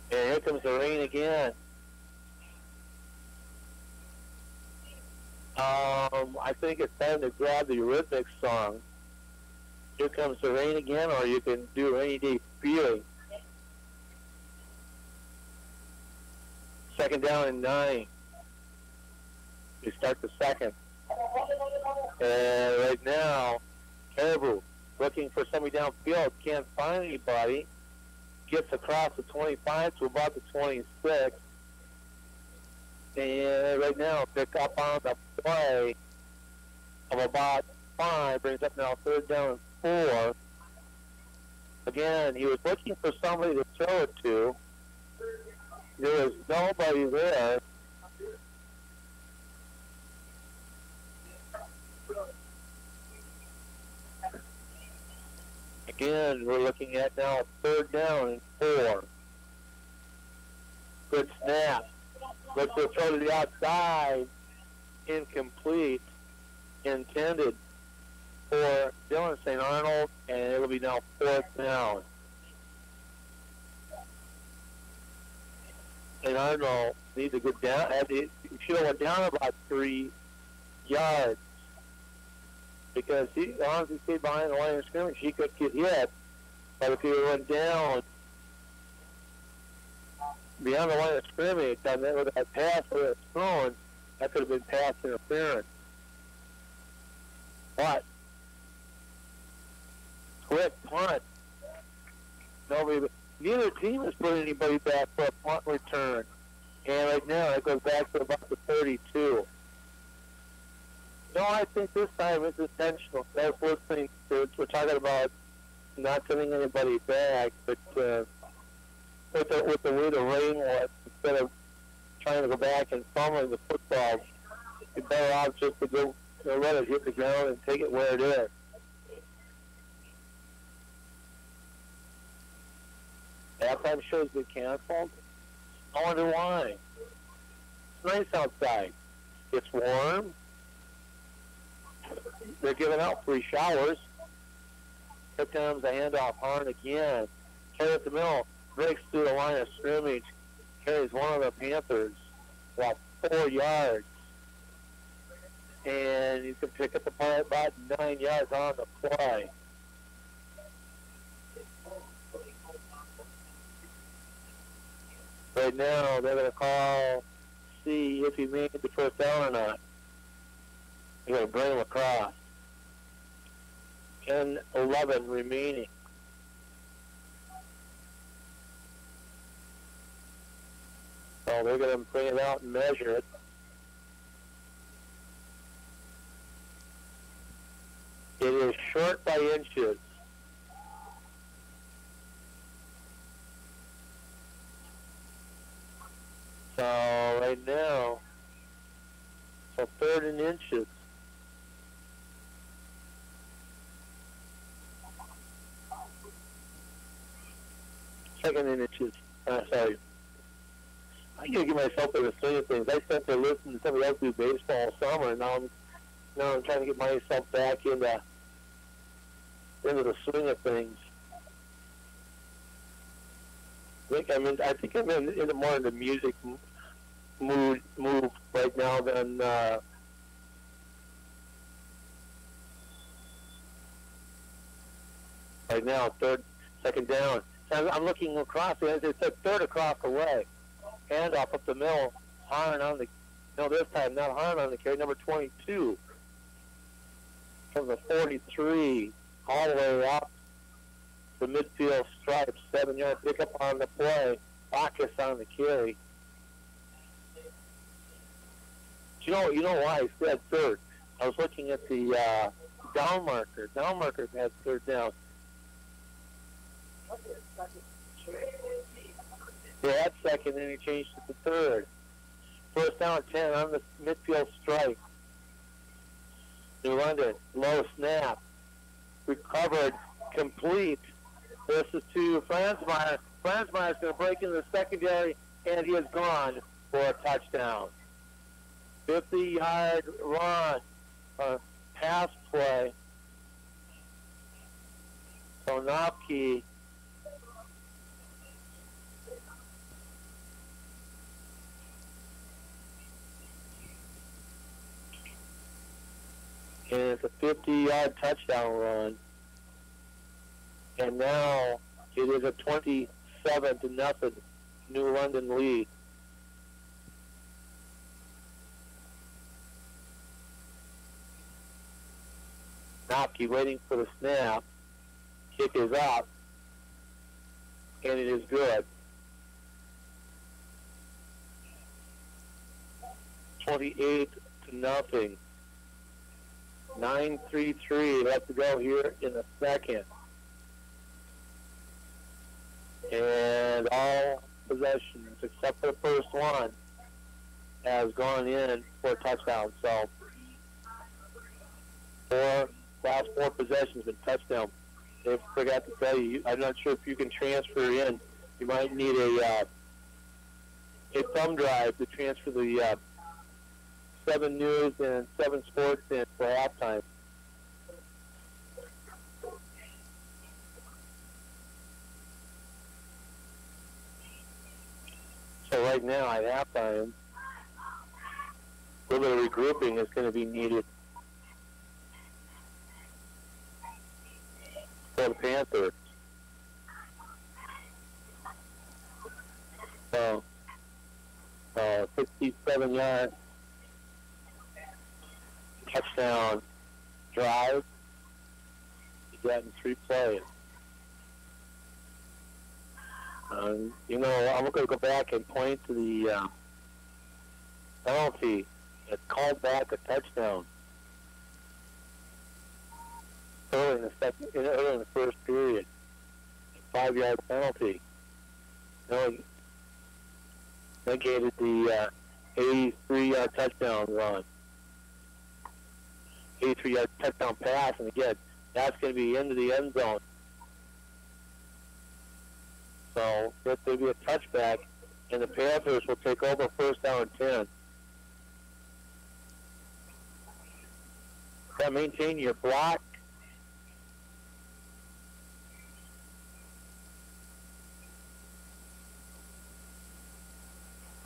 And here comes the rain again. I think it's time to grab the Eurythmics song. Here Comes the Rain again, or you can do Rainy Day Feeling. Second down and 9. We start the second. And right now, Caribou looking for somebody downfield, can't find anybody. Gets across the 25 to about the 26. And right now, pick up on the play of about 5. Brings up now third down and 4. Again, he was looking for somebody to throw it to. There was nobody there. Again, we're looking at now 3rd down and 4. Good snap. Looks to throw to the outside. Incomplete. Intended for Dylan St. Arnold, and it'll be now 4th down. St. Arnold needs to go down. He should have went down about 3 yards. Because as long as he stayed behind the line of scrimmage, he could get hit. But if he went down beyond the line of scrimmage, and then with that pass that was thrown, that could have been pass interference. But quick punt. Neither team has put anybody back for a punt return. And right now it goes back to about the 32. No, I think this time it's intentional. That's listening to, we're talking about not sending anybody back, but with the way the rain was, instead of trying to go back and fumbling the football, you're better off just to go let it hit the ground and take it where it is. Halftime show's been canceled. I wonder why. It's nice outside. It's warm. They're giving out free showers. Here comes the handoff. Harn again. Carry at the middle. Breaks through the line of scrimmage. Carries one of the Panthers about 4 yards. And you can pick up the ball about 9 yards on the play. Right now, they're going to see if he made the first down or not. They're going to bring him across. 10-11 remaining. So they're going to bring it out and measure it. It is short by inches. So right now, so 3rd and inches. Second and inches. Sorry. I gotta get myself in the swing of things. I sat there listening to somebody else do baseball all summer, and now I'm trying to get myself back into the swing of things. I think I'm in more in the music move right now than right now. 2nd down. I'm looking across. It's a 3rd across the way. Handoff up the middle. Harn on the. No, this time not Harn on the carry. Number 22 from the 43 all the way up the midfield stripe. 7-yard pickup on the play. Bacchus on the carry. You know why I said 3rd? I was looking at the down marker. Down marker had 3rd down. They had 2nd, and he changed it to 3rd. First down at 10 on the midfield strike. New London, low snap. Recovered, complete. This is to Franzmeyer. Franzmeyer's going to break into the secondary, and he is gone for a touchdown. 50-yard run, pass play. So Nopke and it's a 50-yard touchdown run. And now it is a 27-0 New London lead. Nopke waiting for the snap. Kick is up. And it is good. 28-0. 9:33 left to go here in the second. And all possessions except for the first one has gone in for a touchdown. So last four possessions have been touchdown. They forgot to tell you, I'm not sure if you can transfer in. You might need a thumb drive to transfer the 7 News and 7 Sports in for halftime. So right now at halftime, a little bit of regrouping is going to be needed for the Panthers. So, 67-yard touchdown drive. You got in 3 plays. You know, I'm going to go back and point to the penalty that called back a touchdown early in the first period. A 5-yard penalty. Negated the 83-yard touchdown run. 83-yard touchdown pass, and again, that's going to be into the end zone. So there's going to be a touchback, and the Panthers will take over first down and 10. Maintain your block.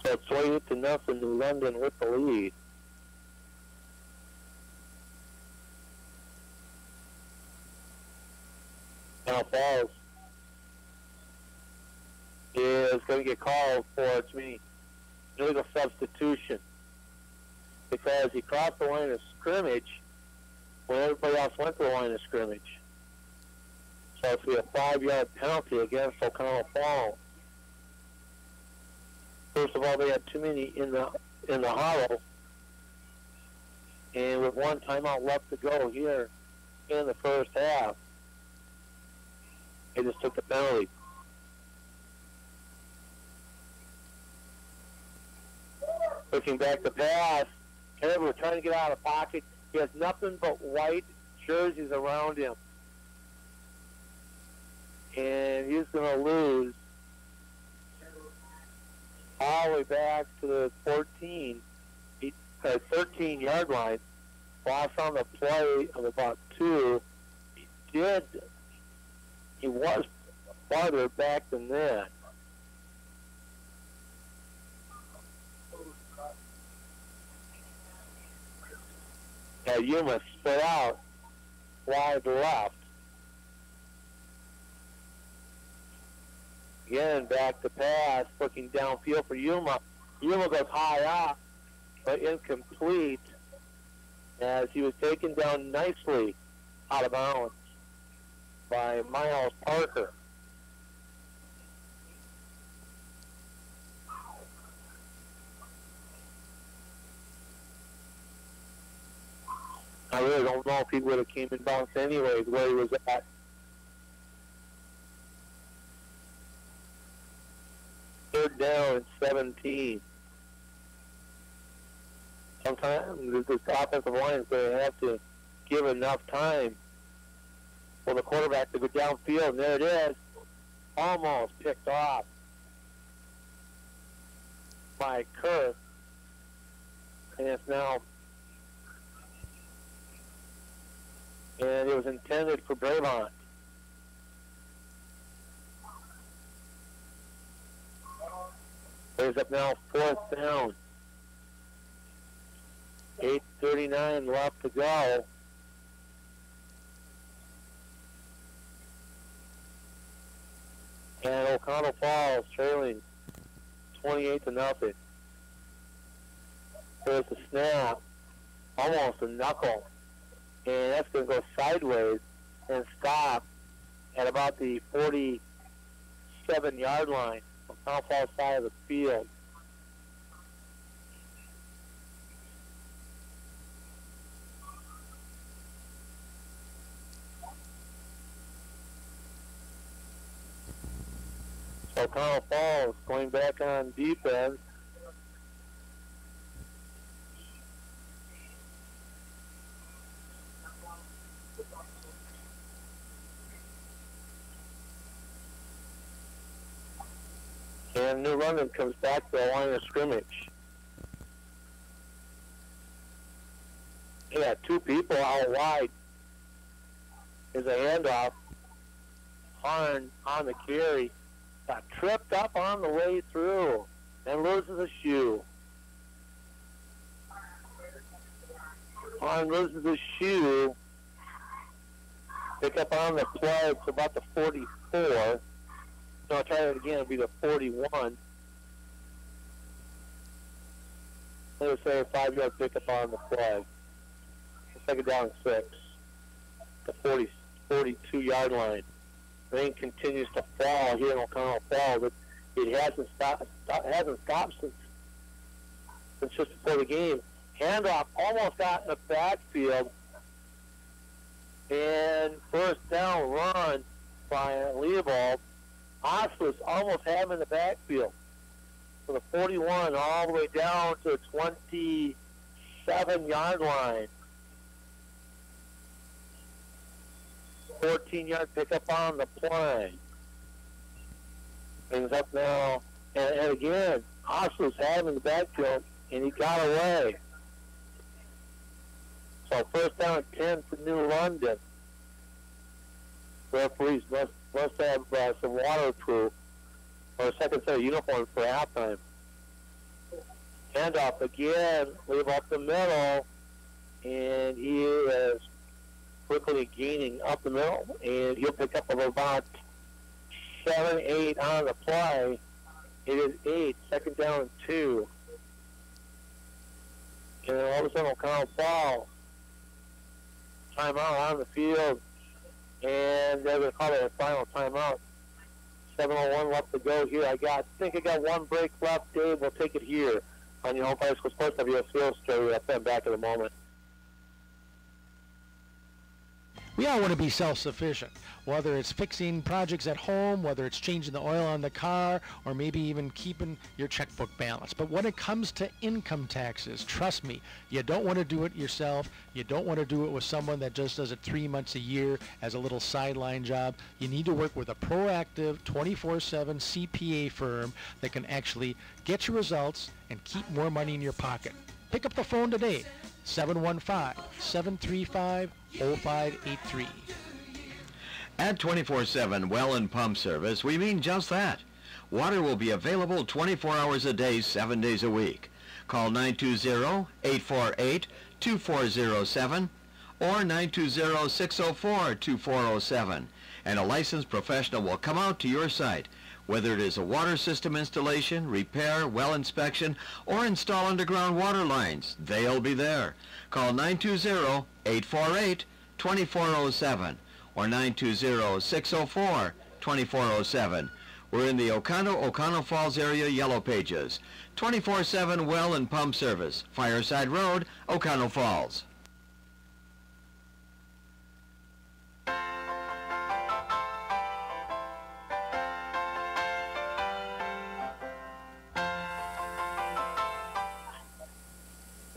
So it's 28-0, New London with the lead. Now Falls is going to get called for its illegal substitution because he crossed the line of scrimmage when everybody else went to the line of scrimmage. So it's going to be a 5-yard penalty against O'Connell Falls. First of all, they had too many in the huddle, and with one timeout left to go here in the first half, they just took the penalty. Looking back to pass, Kevin was trying to get out of the pocket. He has nothing but white jerseys around him, and he's going to lose all the way back to the 13-yard line. Lost on the play of about 2. He was farther back than that. Now Yuma split out wide left. Again, back to pass, looking downfield for Yuma. Yuma goes high up, but incomplete as he was taken down nicely out of bounds by Miles Parker. I really don't know if he would have came in bounds anyways where he was at. Third down and 17. Sometimes this offensive line is going to have to give enough time for the quarterback to go downfield, and there it is. Almost picked off by Kurth. And it's now, and it was intended for Brabant. There's up now 4th down. 8:39 left to go. And O'Connell Falls trailing 28-0. There's a snap, almost a knuckle, and that's going to go sideways and stop at about the 47-yard line. O'Connell Falls side of the field. O'Connell Falls going back on defense. And New London comes back to the line of scrimmage. Yeah, two people out wide. Is a handoff. Harn on the carry. Got tripped up on the way through and loses a shoe. Harn loses a shoe. Pick up on the play. It's about the 44. No, I'll try it again. It'll be the 41. Let's say a 5-yard pickup on the play. Second down and 6. The 42-yard line. Rain continues to fall here in O'Connell Falls. It hasn't stopped since just before the game. Handoff almost got in the backfield. And first down run by Leopold. Oslis almost had him in the backfield. So the 41 all the way down to the 27-yard line. 14-yard pickup on the play. Brings up now. And again, Oslis had him in the backfield, and he got away. So first down and 10 for New London. Referees must have some waterproof or a second set of uniforms for halftime. Handoff again, leave up the middle, and he is quickly gaining up the middle, and he'll pick up about 7-8 on the play. It is 8, second down and 2. And then all of a sudden O'Connell Falls. Timeout on the field, and they're going to call it a final timeout. 7:01 left to go here. I think I got one break left. Dave, we'll take it here on your home high school sports WSO Stereo FM. Back in a moment. We all want to be self-sufficient, whether it's fixing projects at home, whether it's changing the oil on the car, or maybe even keeping your checkbook balanced. But when it comes to income taxes, trust me, you don't want to do it yourself. You don't want to do it with someone that just does it 3 months a year as a little sideline job. You need to work with a proactive 24/7 CPA firm that can actually get your results and keep more money in your pocket. Pick up the phone today, 715-735-0583. At 24/7 Well and Pump Service, we mean just that. Water will be available 24 hours a day, 7 days a week. Call 920-848-2407 or 920-604-2407, and a licensed professional will come out to your site. Whether it is a water system installation, repair, well inspection, or install underground water lines, they'll be there. Call 920-848-2407 or 920-604-2407. We're in the O'Connell Falls area Yellow Pages. 24/7 Well and Pump Service, Fireside Road, O'Connell Falls.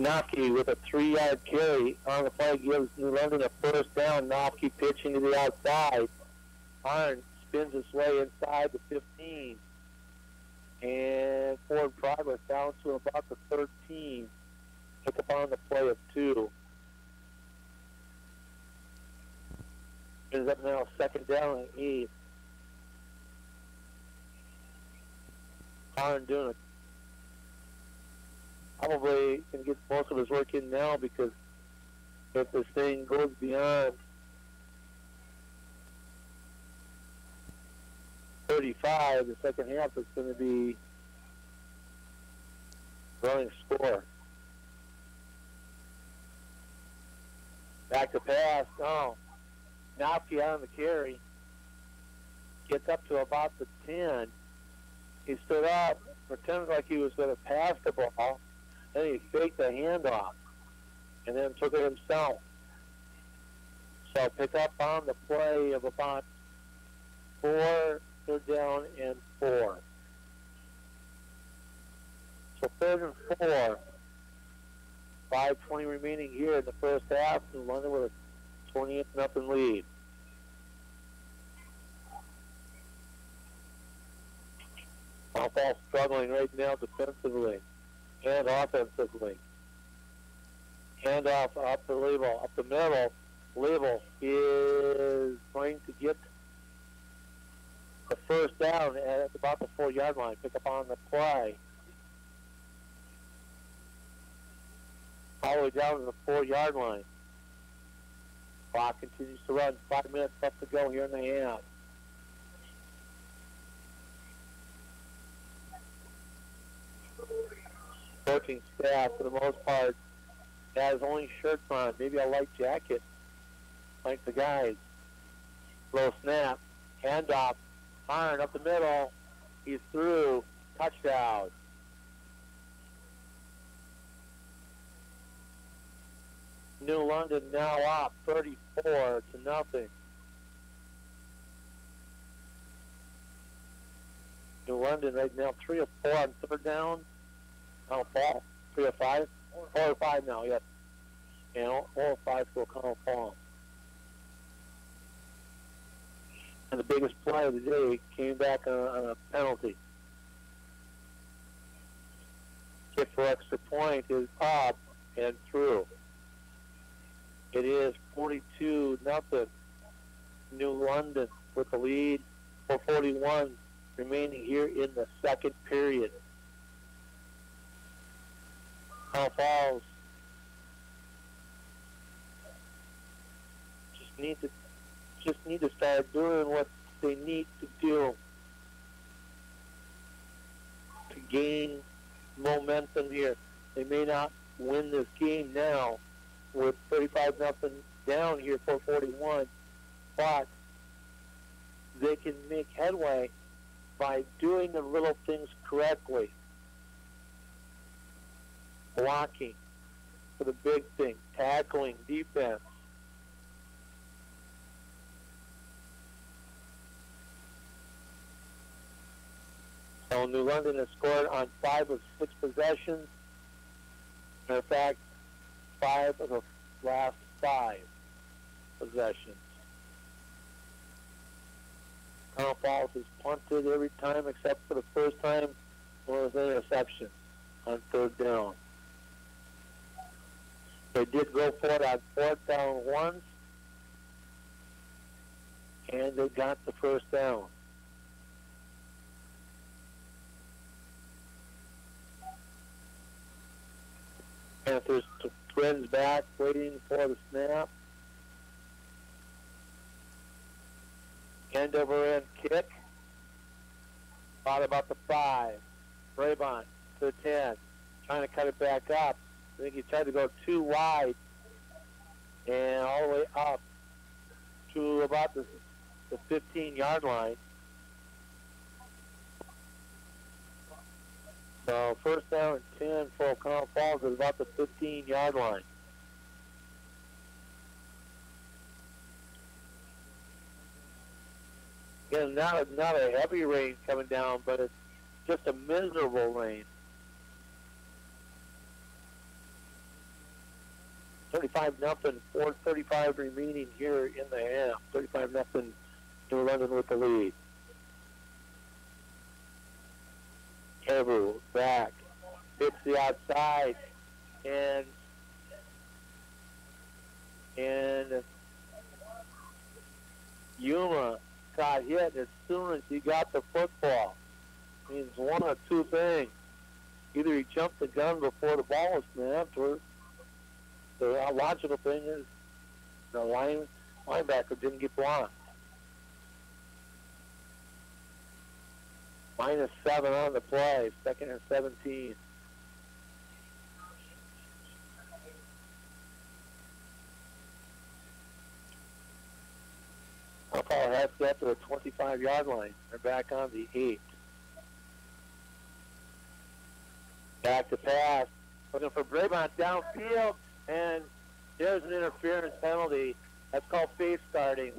Nofke with a 3-yard carry on the play gives New London a first down. Nofke pitching to the outside. Harn spins his way inside the 15. And forward progress down to about the 13. Pick up on the play of 2. It is up now second down and 8. Harn doing it. Probably can get most of his work in now, because if this thing goes beyond 35, the second half is going to be running score. Back to pass. Oh, Nofke on the carry. Gets up to about the 10. He stood up, pretended like he was going to pass the ball. Then he faked the handoff and then took it himself. So pick up on the play of about 4, third down and 4. 3rd and 4. 5:20 remaining here in the first half. New London with a 28-0 lead. Falls struggling right now defensively and offensively. Handoff up the Label, up the middle. Label is going to get the first down at about the 4-yard line. Pick up on the play. All the way down to the 4-yard line. Clock continues to run. 5 minutes left to go here in the half. Coaching staff, for the most part, has only shirts on, maybe a light jacket, like the guys. Low snap, handoff, Harn up the middle. He's through. Touchdown. New London now up 34-0. New London right now 3 of 4 on 3rd down. O'Connell Fall. 3 of 5. 4 or 5 now, yes. And 4 or 5 to O'Connell Fall. And the biggest play of the day came back on a penalty. Kick for extra point is up and through. It is 42-0. New London with the lead. 4:41 remaining here in the second period. O'Connell Falls just need to start doing what they need to do to gain momentum here. They may not win this game now with 35-0 down here, 4:41, but they can make headway by doing the little things correctly. Blocking for the big thing, tackling, defense. So New London has scored on 5 of 6 possessions. In fact, 5 of the last 5 possessions. O'Connell Falls has punted every time except for the first time when it was an interception on 3rd down. They did go for it on 4th down once, and they got the first down. Panthers twins back, waiting for the snap. End over end kick. Thought about the 5. Brabant to the 10. Trying to cut it back up. I think he tried to go too wide. And all the way up to about the 15-yard line. So 1st down and 10 for O'Connell Falls at about the 15-yard line. Again, not a heavy rain coming down, but it's just a miserable rain. 35-0, 4:35 remaining here in the half. 35-0, New London with the lead. Kevu back, hits the outside, and Yuma got hit as soon as he got the football. Means one of two things: either he jumped the gun before the ball was snapped, or the logical thing is the linebacker didn't get blocked. -7 on the play, 2nd and 17. Alcohol has to get to the 25-yard line. They're back on the 8. Back to pass. Looking for Brabant downfield, and there's an interference penalty. That's called face starting.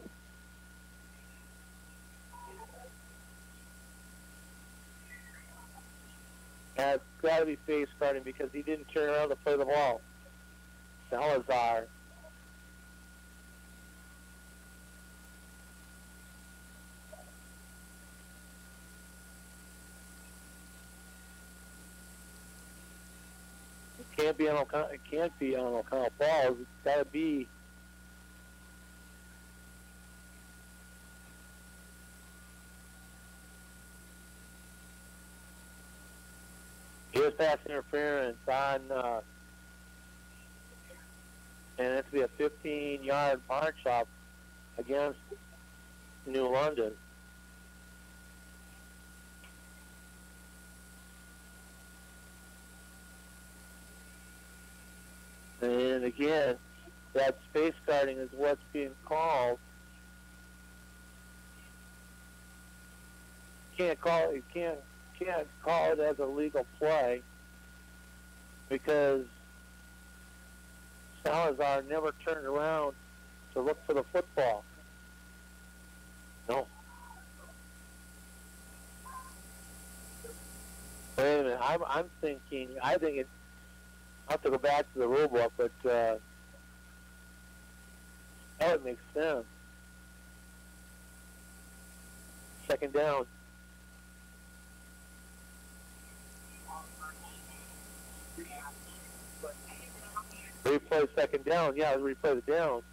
That's got to be face guarding because he didn't turn around to play the ball. Salazar. It can't be on O'Connell Falls. It's got to be. Here's pass interference on, and it's to be a 15-yard march up against New London. And again, that space guarding is what's being called. You can't call it as a legal play because Salazar never turned around to look for the football. No. Wait a minute. I'm thinking. I think it. I have to go back to the rule book, but that would make sense. Second down. Replay second down. Yeah, replay the down.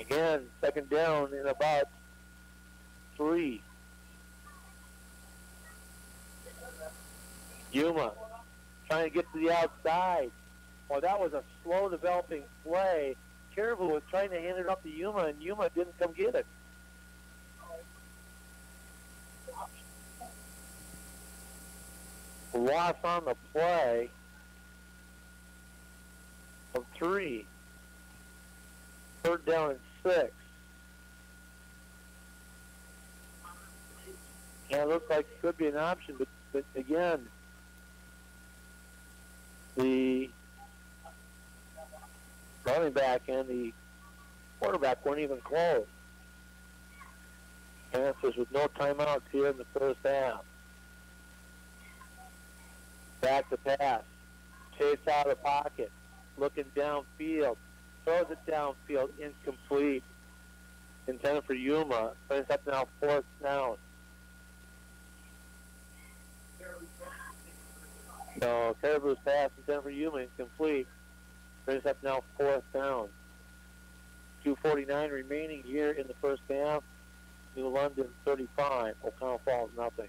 Again, second down in about 3. Yuma trying to get to the outside. Well, that was a slow developing play. Caribou was trying to hand it up to Yuma, and Yuma didn't come get it. Loss on the play of 3. Third down and 6. Yeah, it looks like it could be an option, but again, the running back and the quarterback weren't even close. Panthers with no timeouts here in the first half. Back to pass. Chase out of the pocket. Looking downfield. Throws it downfield. Incomplete. Intended for Yuma. Brings up now 4th down. So Caribou's pass intended for Yuma. Incomplete. Brings up now 4th down. 2:49 remaining here in the first half. New London 35. O'Connell Falls nothing.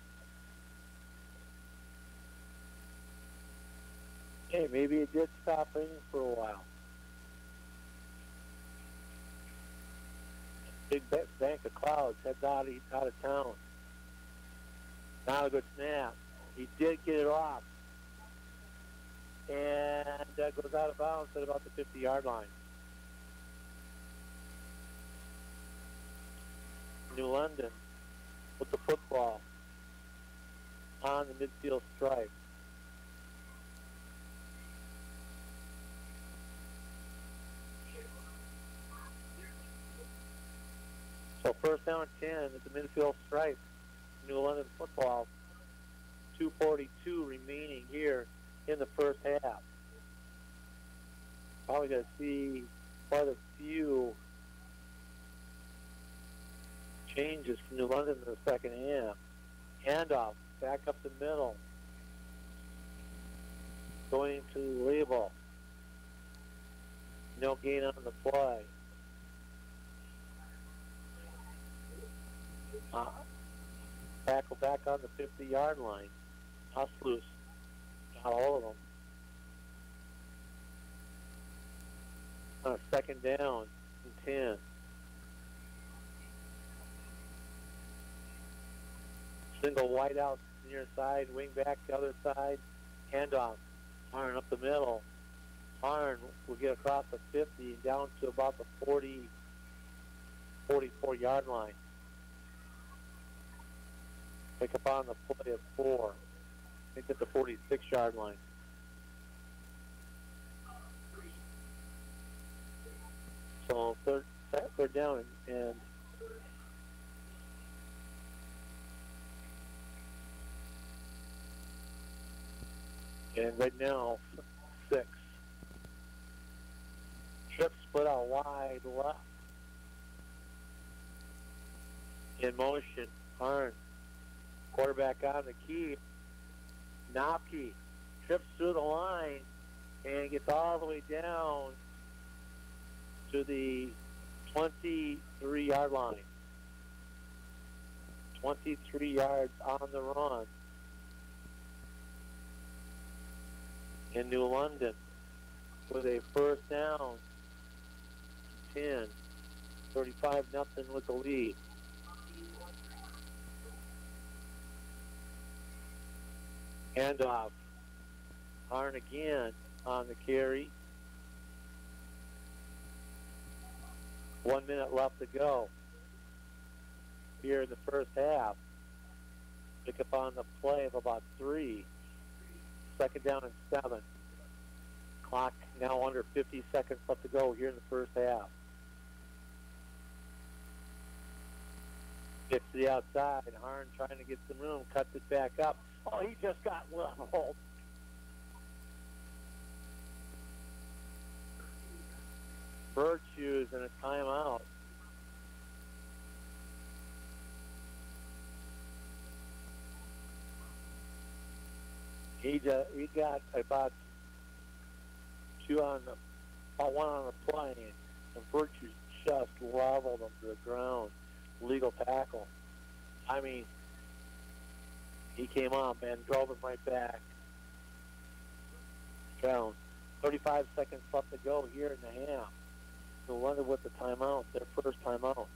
Hey, maybe it did stop raining for a while. Big bank of clouds heads out of town. Not a good snap. He did get it off. And that goes out of bounds at about the 50-yard line. New London with the football on the midfield stripe. So first down 10 at the midfield stripe. New London football. 2:42 remaining here in the first half. Probably going to see quite a few changes from New London in the second half. Handoff, back up the middle. Going to Label. No gain on the play. Back on the 50-yard line. Hustlers got all of them. On a second down and 10. Single wide out near side, wing back the other side, handoff. Harn up the middle. Harn will get across the 50 down to about the 44-yard line. Pick up on the play of 4. I think at the 46-yard line. So third third down and right now 6. Trip split out wide left. In motion, Arn. Quarterback on the key. Nopke trips through the line and gets all the way down to the 23-yard line. 23 yards on the run. In New London with a first down. 10. 35-0 with the lead. Handoff. Arn again on the carry. 1 minute left to go here in the first half. Pick up on the play of about 3. Second down and 7. Clock now under 50 seconds left to go here in the first half. Gets to the outside. Harn trying to get some room. Cuts it back up. Oh, he just got leveled. Virtues and a timeout. He got about 2 on the, 1 on the plane, and Virtues just leveled him to the ground. Legal tackle. I mean, he came up and drove him right back. Down. 35 seconds left to go here in the half. So London with the timeout, their first timeout.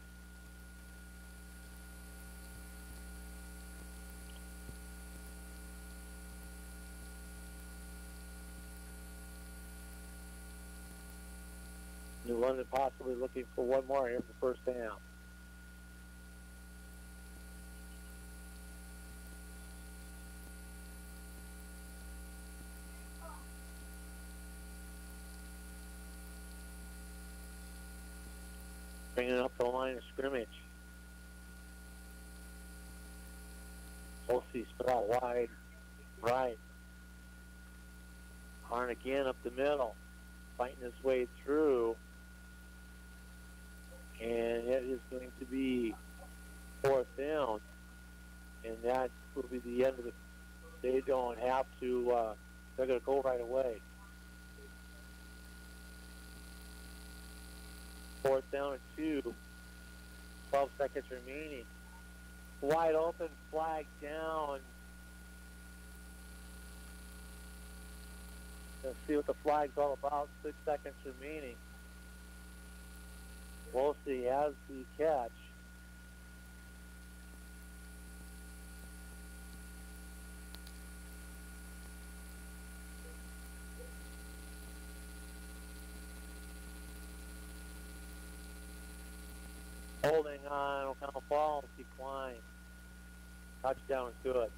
New London possibly looking for one more here in the first half. Bringing up the line of scrimmage. Olsey split out wide right. Harn again up the middle, fighting his way through. And it is going to be 4th down. And that will be the end of the, they don't have to, they're going to go right away. 4th down and 2. 12 seconds remaining. Wide open, flag down. Let's see what the flag's all about. 6 seconds remaining. Wolsey has the catch. Holding on O'Connell Falls, decline. Touchdown is good.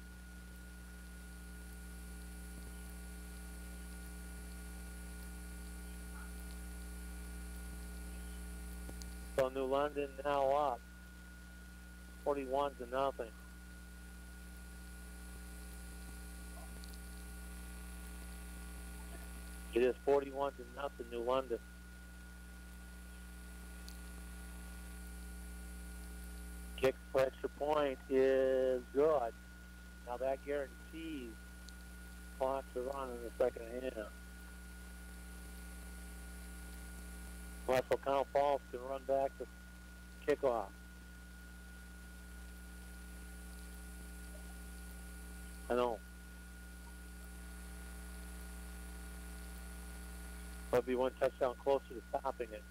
So New London now up 41-0. It is 41-0 New London. Kick for extra point is good. Now that guarantees clock to run in the second half. Unless O'Connell Falls can run back the kickoff. I know. That'll be one touchdown closer to stopping it.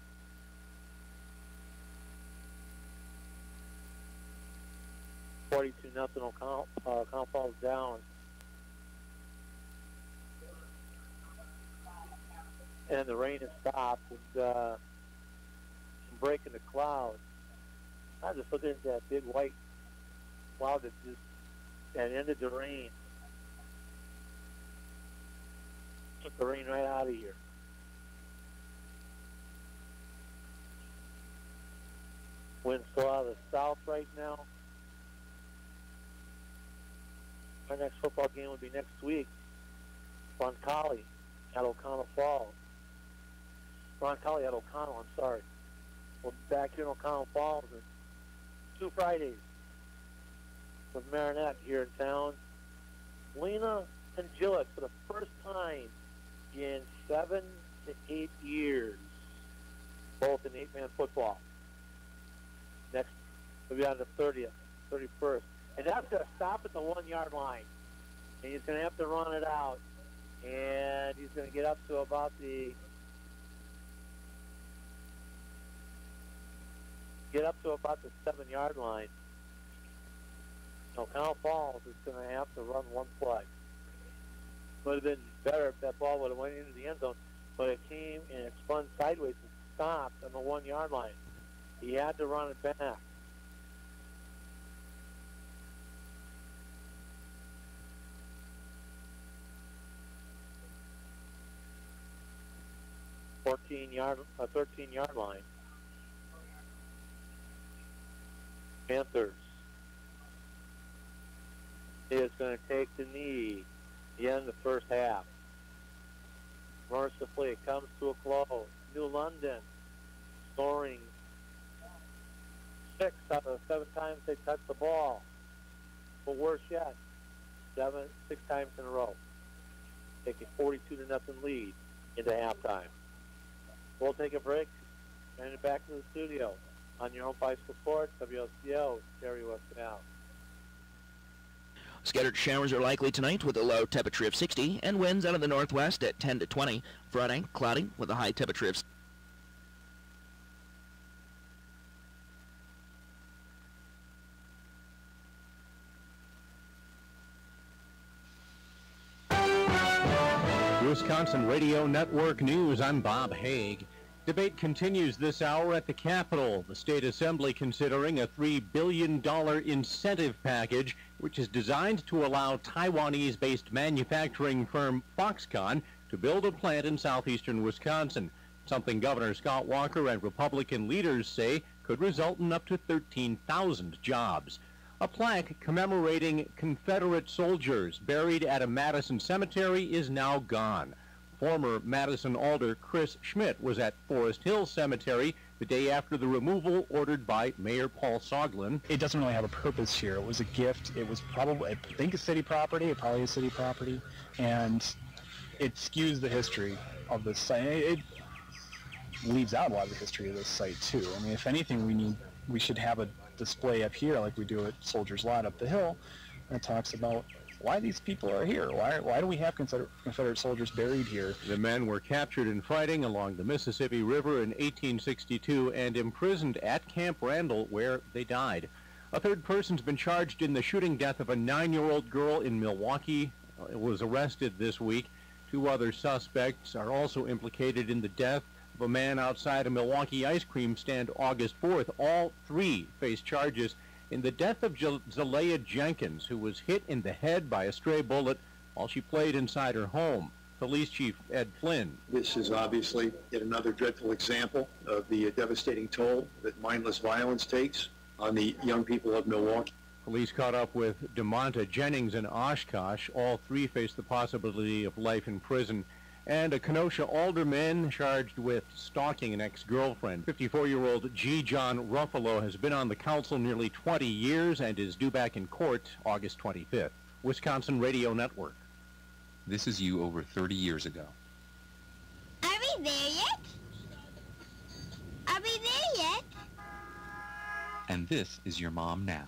Nothing. O'Connell Falls down. And the rain has stopped and some breaking the clouds. I just looked at that big white cloud that ended the rain. Took the rain right out of here. Winds still out of the south right now. Our next football game would be next week. Roncalli at O'Connell Falls. Roncalli at O'Connell, I'm sorry. We'll be back here in O'Connell Falls in 2 Fridays with Marinette here in town. Lena and Gillett for the first time in 7 to 8 years, both in 8-man football. Next, we'll be on the 30th, 31st. And that's going to stop at the 1-yard line. And he's going to have to run it out. And he's going to get up to about the 7-yard line. O'Connell Falls is going to have to run one play. Would have been better if that ball would have went into the end zone, but it came and it spun sideways and stopped on the 1-yard line. He had to run it back. A 13-yard line. Panthers is going to take the knee. The end of the first half. Mercifully, it comes to a close. New London scoring 6 out of the 7 times they touched the ball. But worse yet, 6 times in a row. Taking 42-0 lead into halftime. We'll take a break and then back to the studio on your own bicycle sports, WOCO, Terry West Canal. Scattered showers are likely tonight with a low temperature of 60 and winds out of the northwest at 10 to 20. Friday, cloudy with a high temperature of 60. Wisconsin Radio Network News, I'm Bob Haig. Debate continues this hour at the Capitol. The state assembly considering a $3 billion incentive package, which is designed to allow Taiwanese-based manufacturing firm Foxconn to build a plant in southeastern Wisconsin, something Governor Scott Walker and Republican leaders say could result in up to 13,000 jobs. A plaque commemorating Confederate soldiers buried at a Madison cemetery is now gone. Former Madison Alder Chris Schmidt was at Forest Hill Cemetery the day after the removal ordered by Mayor Paul Soglin. It doesn't really have a purpose here. It was a gift. It was probably, I think, a city property. It probably is city property. And it skews the history of this site. It leaves out a lot of the history of this site, too. I mean, if anything, we should have a display up here like we do at Soldiers Lot up the hill that talks about why these people are here. Why do we have Confederate soldiers buried here? The men were captured in fighting along the Mississippi River in 1862 and imprisoned at Camp Randall, where they died. A third person's been charged in the shooting death of a 9-year-old girl in Milwaukee. It was arrested this week. 2 other suspects are also implicated in the death of a man outside a Milwaukee ice cream stand August 4th. All 3 face charges in the death of Zalea Jenkins, who was hit in the head by a stray bullet while she played inside her home. Police Chief Ed Flynn. This is obviously yet another dreadful example of the devastating toll that mindless violence takes on the young people of Milwaukee. Police caught up with DeMonta Jennings in Oshkosh. All 3 face the possibility of life in prison. And a Kenosha alderman charged with stalking an ex-girlfriend. 54-year-old G. John Ruffalo has been on the council nearly 20 years and is due back in court August 25th. Wisconsin Radio Network. This is you over 30 years ago. Are we there yet? Are we there yet? And this is your mom now.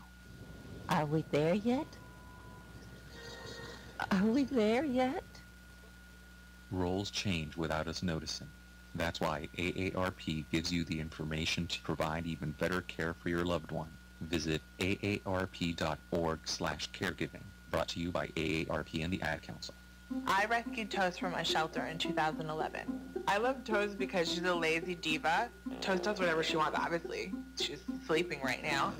Are we there yet? Are we there yet? Roles change without us noticing. That's why AARP gives you the information to provide even better care for your loved one. Visit aarp.org/caregiving. Brought to you by AARP and the Ad Council. I rescued Toast from a shelter in 2011. I love Toast because she's a lazy diva. Toast does whatever she wants, obviously. She's sleeping right now.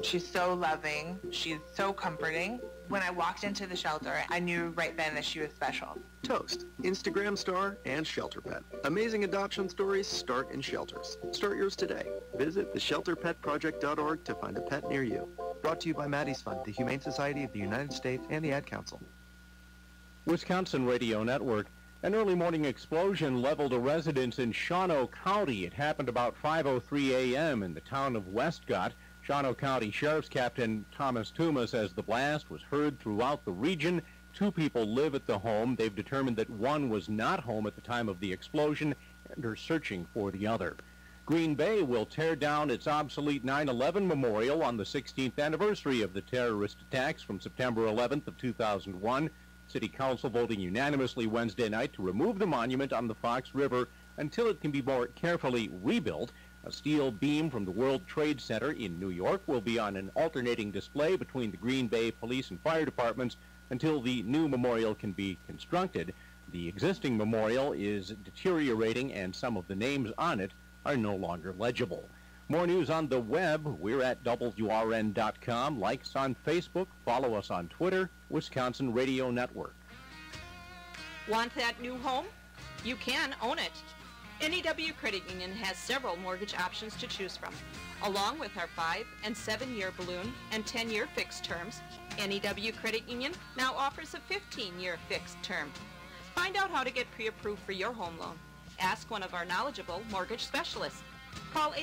She's so loving. She's so comforting. When I walked into the shelter, I knew right then that she was special. Toast, Instagram star, and shelter pet. Amazing adoption stories start in shelters. Start yours today. Visit theshelterpetproject.org to find a pet near you. Brought to you by Maddie's Fund, the Humane Society of the United States, and the Ad Council. Wisconsin Radio Network. An early morning explosion leveled a residence in Shawano County. It happened about 5:03 a.m. in the town of Westcott. Shawano County Sheriff's Captain Thomas Tuma says the blast was heard throughout the region. 2 people live at the home. They've determined that one was not home at the time of the explosion and are searching for the other. Green Bay will tear down its obsolete 9/11 memorial on the 16th anniversary of the terrorist attacks from September 11th of 2001. City Council voting unanimously Wednesday night to remove the monument on the Fox River until it can be more carefully rebuilt. A steel beam from the World Trade Center in New York will be on an alternating display between the Green Bay Police and Fire Departments until the new memorial can be constructed. The existing memorial is deteriorating and some of the names on it are no longer legible. More news on the web. We're at WRN.com. Like us on Facebook. Follow us on Twitter. Wisconsin Radio Network. Want that new home? You can own it. NEW Credit Union has several mortgage options to choose from. Along with our 5- and 7-year balloon and 10-year fixed terms, NEW Credit Union now offers a 15-year fixed term. Find out how to get pre-approved for your home loan. Ask one of our knowledgeable mortgage specialists. Call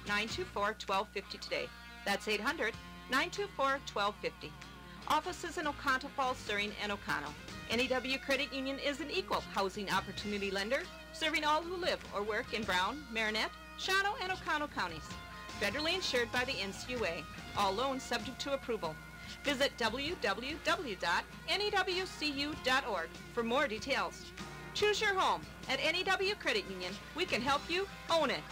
800-924-1250 today. That's 800-924-1250. Offices in Oconto Falls, Surrey, and Oconto. NEW Credit Union is an equal housing opportunity lender, serving all who live or work in Brown, Marinette, Shawano, and Oconto counties. Federally insured by the NCUA. All loans subject to approval. Visit www.newcu.org for more details. Choose your home. At NEW Credit Union, we can help you own it.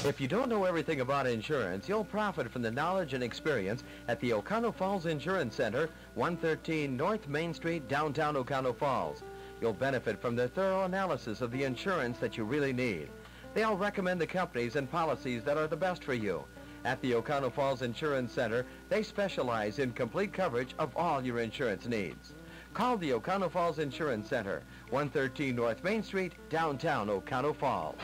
If you don't know everything about insurance, you'll profit from the knowledge and experience at the Oconto Falls Insurance Center, 113 North Main Street, downtown Oconto Falls. You'll benefit from their thorough analysis of the insurance that you really need. They'll recommend the companies and policies that are the best for you. At the Oconto Falls Insurance Center, they specialize in complete coverage of all your insurance needs. Call the Oconto Falls Insurance Center, 113 North Main Street, downtown Oconto Falls.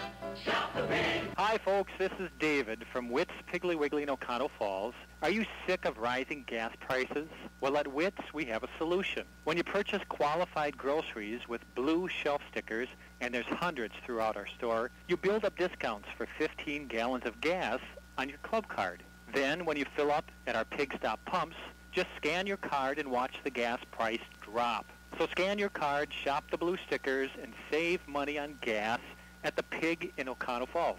Hi folks, this is David from Witt's Piggly Wiggly in Oconto Falls. Are you sick of rising gas prices? Well, at Witt's we have a solution. When you purchase qualified groceries with blue shelf stickers, and there's hundreds throughout our store, you build up discounts for 15 gallons of gas on your club card. Then when you fill up at our Pig Stop pumps, just scan your card and watch the gas price drop. So scan your card, shop the blue stickers, and save money on gas at the Pig in Oconto Falls.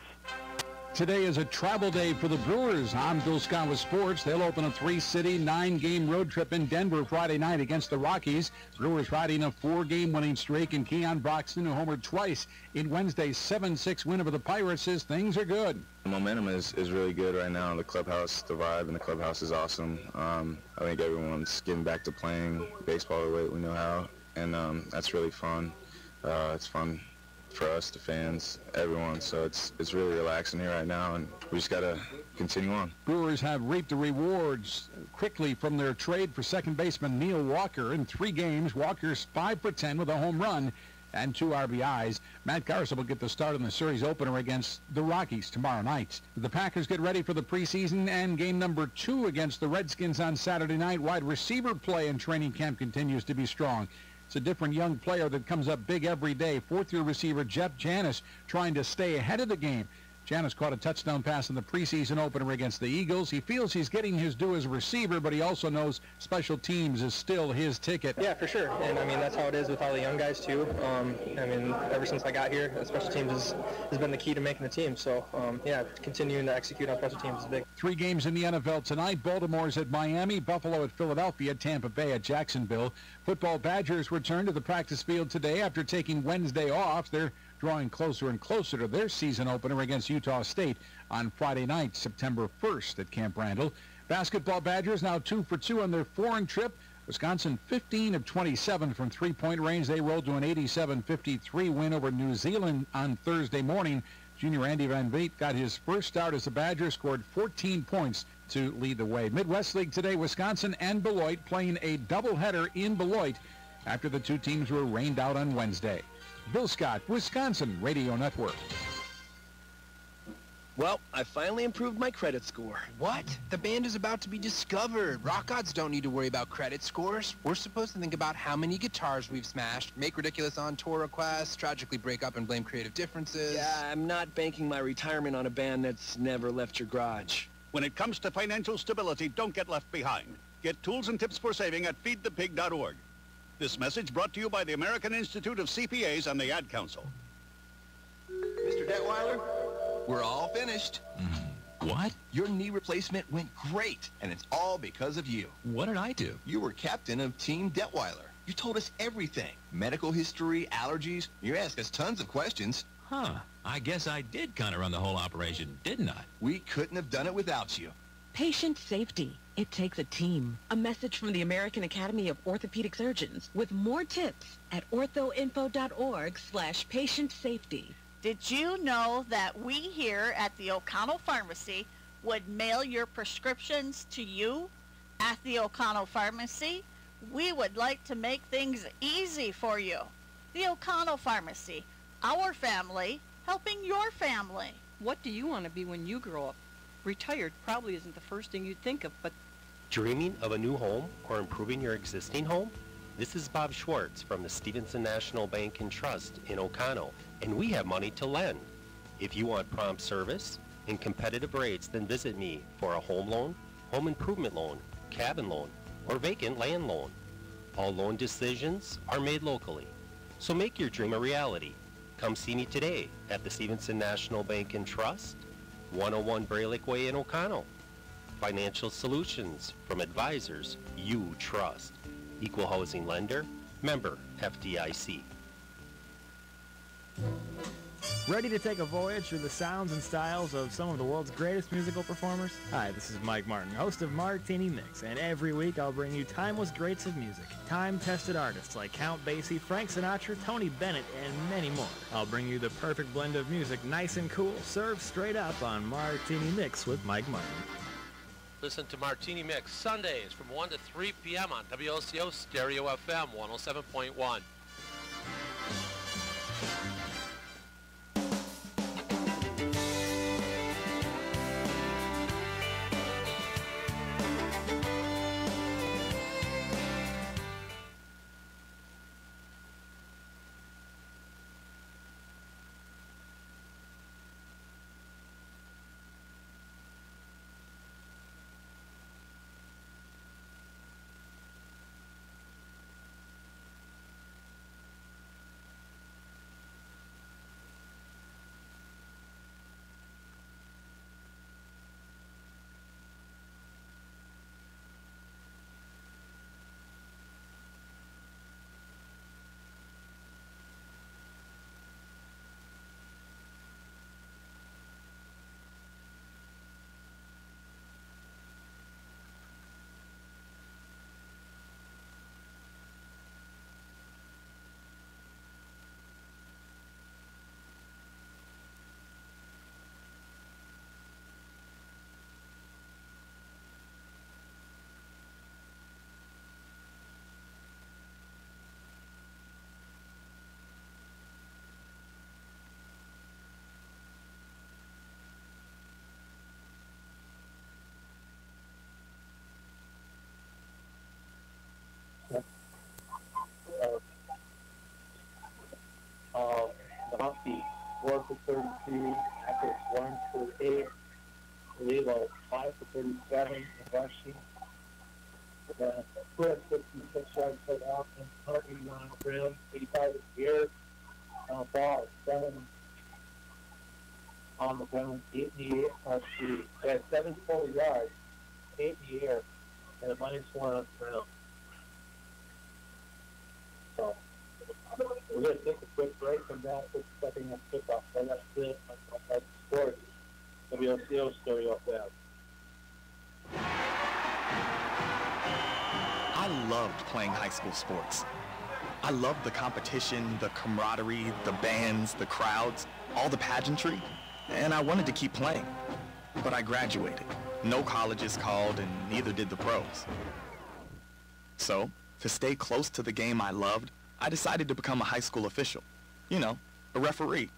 Today is a travel day for the Brewers. I'm Bill Scott with sports. They'll open a 3-city, 9-game road trip in Denver Friday night against the Rockies. Brewers riding a 4-game winning streak, and Keon Broxton, who homered twice in Wednesday's 7-6 win over the Pirates, says things are good. The momentum is really good right now. The clubhouse, the vibe in the clubhouse is awesome. I think everyone's getting back to playing baseball the way we know how, and that's really fun. It's fun for us, the fans, everyone. So it's really relaxing here right now, and we just got to continue on. Brewers have reaped the rewards quickly from their trade for second baseman Neil Walker. In 3 games, Walker's 5 for 10 with a home run and 2 RBIs. Matt Garza will get the start in the series opener against the Rockies tomorrow night. The Packers get ready for the preseason and game number 2 against the Redskins on Saturday night. Wide receiver play in training camp continues to be strong. It's a different young player that comes up big every day. 4th-year receiver Jeff Janis trying to stay ahead of the game. Janis caught a touchdown pass in the preseason opener against the Eagles. He feels he's getting his due as a receiver, but he also knows special teams is still his ticket. Yeah, for sure. And, I mean, that's how it is with all the young guys, too. I mean, ever since I got here, special teams has been the key to making the team. So, yeah, continuing to execute on special teams is big. 3 games in the NFL tonight. Baltimore's at Miami, Buffalo at Philadelphia, Tampa Bay at Jacksonville. Football Badgers return to the practice field today after taking Wednesday off. They're drawing closer and closer to their season opener against Utah State on Friday night, September 1st at Camp Randall. Basketball Badgers now 2 for 2 on their foreign trip. Wisconsin 15 of 27 from three-point range. They rolled to an 87-53 win over New Zealand on Thursday morning. Junior Andy Van Vliet got his first start as a Badger, scored 14 points to lead the way. Midwest League today, Wisconsin and Beloit playing a doubleheader in Beloit after the two teams were rained out on Wednesday. Bill Scott, Wisconsin Radio Network. Well, I finally improved my credit score. What? The band is about to be discovered. Rock gods don't need to worry about credit scores. We're supposed to think about how many guitars we've smashed, make ridiculous on-tour requests, tragically break up and blame creative differences. Yeah, I'm not banking my retirement on a band that's never left your garage. When it comes to financial stability, don't get left behind. Get tools and tips for saving at feedthepig.org. This message brought to you by the American Institute of CPAs and the Ad Council. Mr. Detweiler? We're all finished. What? Your knee replacement went great, and it's all because of you. What did I do? You were captain of Team Detweiler. You told us everything. Medical history, allergies. You asked us tons of questions. Huh. I guess I did kind of run the whole operation, didn't I? We couldn't have done it without you. Patient safety. It takes a team. A message from the American Academy of Orthopedic Surgeons with more tips at orthoinfo.org/patient safety. Did you know that we here at the O'Connell Pharmacy would mail your prescriptions to you at the O'Connell Pharmacy? We would like to make things easy for you. The O'Connell Pharmacy, our family, helping your family. What do you want to be when you grow up? Retired probably isn't the first thing you'd think of, but... Dreaming of a new home or improving your existing home? This is Bob Schwartz from the Stevenson National Bank and Trust in O'Connell, and we have money to lend. If you want prompt service and competitive rates, then visit me for a home loan, home improvement loan, cabin loan, or vacant land loan. All loan decisions are made locally, so make your dream a reality. Come see me today at the Stevenson National Bank and Trust, 101 Braylick Way in O'Connell. Financial solutions from advisors you trust. Equal housing lender, member FDIC. Ready to take a voyage through the sounds and styles of some of the world's greatest musical performers? Hi, this is Mike Martin, host of Martini Mix, and every week I'll bring you timeless greats of music, time-tested artists like Count Basie, Frank Sinatra, Tony Bennett, and many more. I'll bring you the perfect blend of music, nice and cool, served straight up on Martini Mix with Mike Martin. Listen to Martini Mix Sundays from 1 to 3 p.m. on WOCO Stereo FM 107.1. The Humpy 4 for 32, after 1 for 8, Lilo 5 for 37 in rushing. The 266 yards per offense, 189 on the ground, 85 in the air. Ball 7 on the ground, 8 in the air. They had 740 yards, 8 in the air, and a -1 on the ground. So, we're going to take a quick break from that. We're stepping up kickoff. So that's it. That's sports. WOCO Stereo FM. I loved playing high school sports. I loved the competition, the camaraderie, the bands, the crowds, all the pageantry, and I wanted to keep playing. But I graduated. No colleges called, and neither did the pros. So, to stay close to the game I loved, I decided to become a high school official. You know, a referee.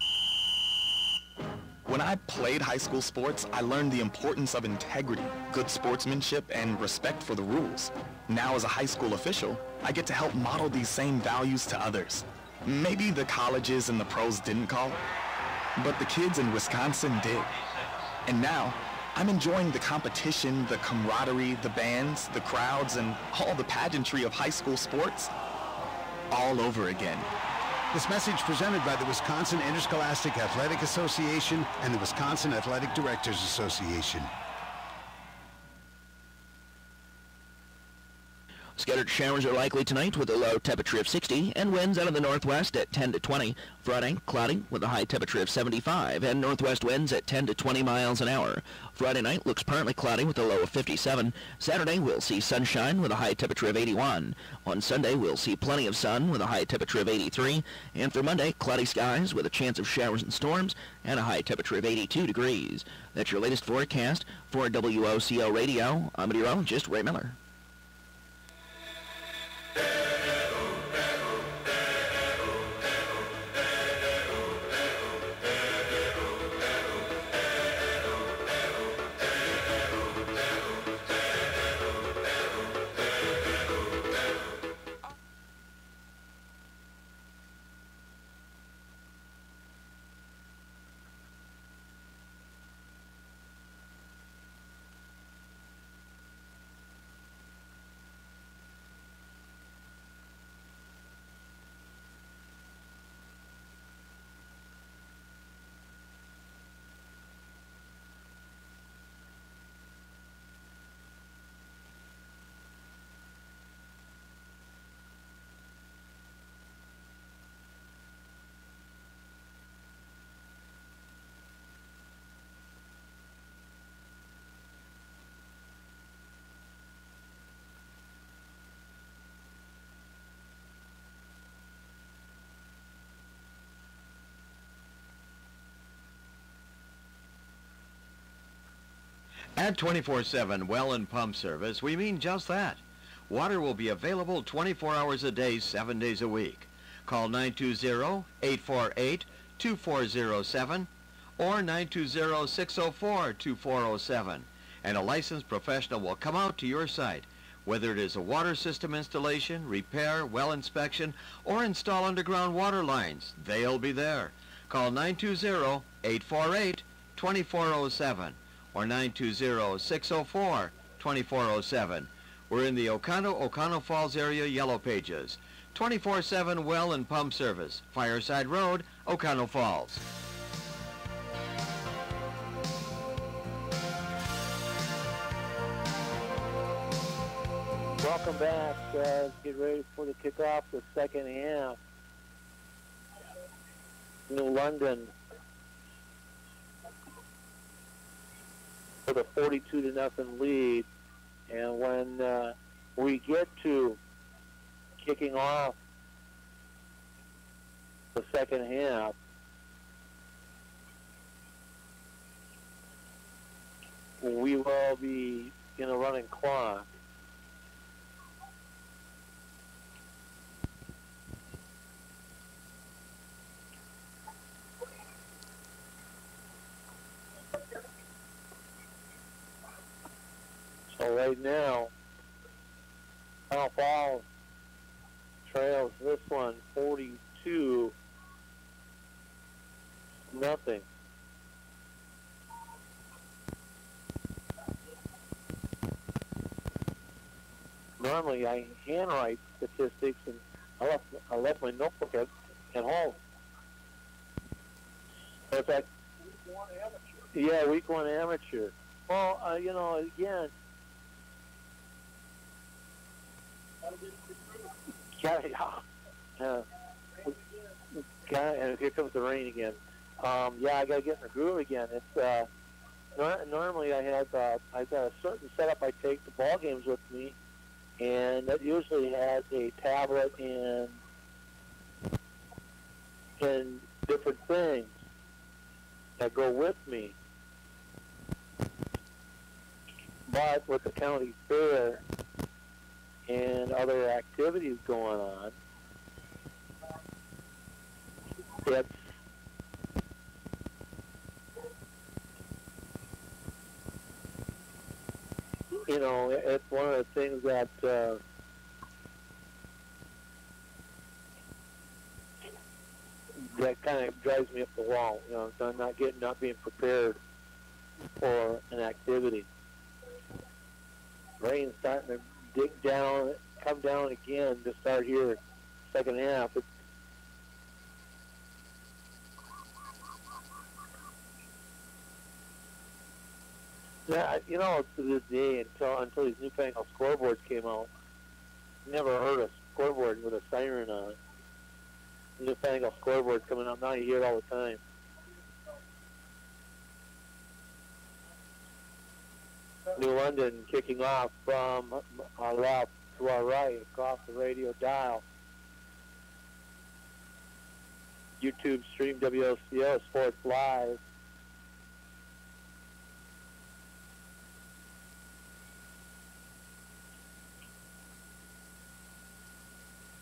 When I played high school sports, I learned the importance of integrity, good sportsmanship, and respect for the rules. Now as a high school official, I get to help model these same values to others. Maybe the colleges and the pros didn't call, but the kids in Wisconsin did. And now, I'm enjoying the competition, the camaraderie, the bands, the crowds, and all the pageantry of high school sports all over again. This message presented by the Wisconsin Interscholastic Athletic Association and the Wisconsin Athletic Directors Association. Scattered showers are likely tonight with a low temperature of 60 and winds out of the northwest at 10 to 20. Friday, cloudy with a high temperature of 75 and northwest winds at 10 to 20 miles an hour. Friday night looks partly cloudy with a low of 57. Saturday, we'll see sunshine with a high temperature of 81. On Sunday, we'll see plenty of sun with a high temperature of 83. And for Monday, cloudy skies with a chance of showers and storms and a high temperature of 82 degrees. That's your latest forecast for WOCO Radio. I'm meteorologist Ray Miller. At 24/7 well and pump service, we mean just that. Water will be available 24 hours a day, 7 days a week. Call 920-848-2407 or 920-604-2407, and a licensed professional will come out to your site, whether it is a water system installation, repair, well inspection, or install underground water lines. They'll be there. Call 920-848-2407. or 920-604-2407. We're in the Oconto Falls area Yellow Pages. 24/7 well and pump service. Fireside Road, Oconto Falls. Welcome back. Let's get ready for the kickoff the second half. New London with a 42-0 lead, and when we get to kicking off the second half, we will be in a running clock. So right now, Oconto Falls trails this one 42-0. Normally I handwrite statistics, and I left my notebook at home. In fact, yeah, week one amateur. Well, you know, again, and here comes the rain again. Yeah, I got to get in the groove again. It's normally I've got a certain setup. I take the ball games with me, and that usually has a tablet and different things that go with me. But with the county fair and other activities going on, it's it's one of the things that that kind of drives me up the wall. So I'm not being prepared for an activity. Rain's starting to dig down, come down again to start here, second half. Yeah, to this day, until these newfangled scoreboards came out, never heard a scoreboard with a siren on it. Newfangled scoreboards coming out now, you hear it all the time. New London kicking off from our left to our right across the radio dial. YouTube stream WOCO Sports Live.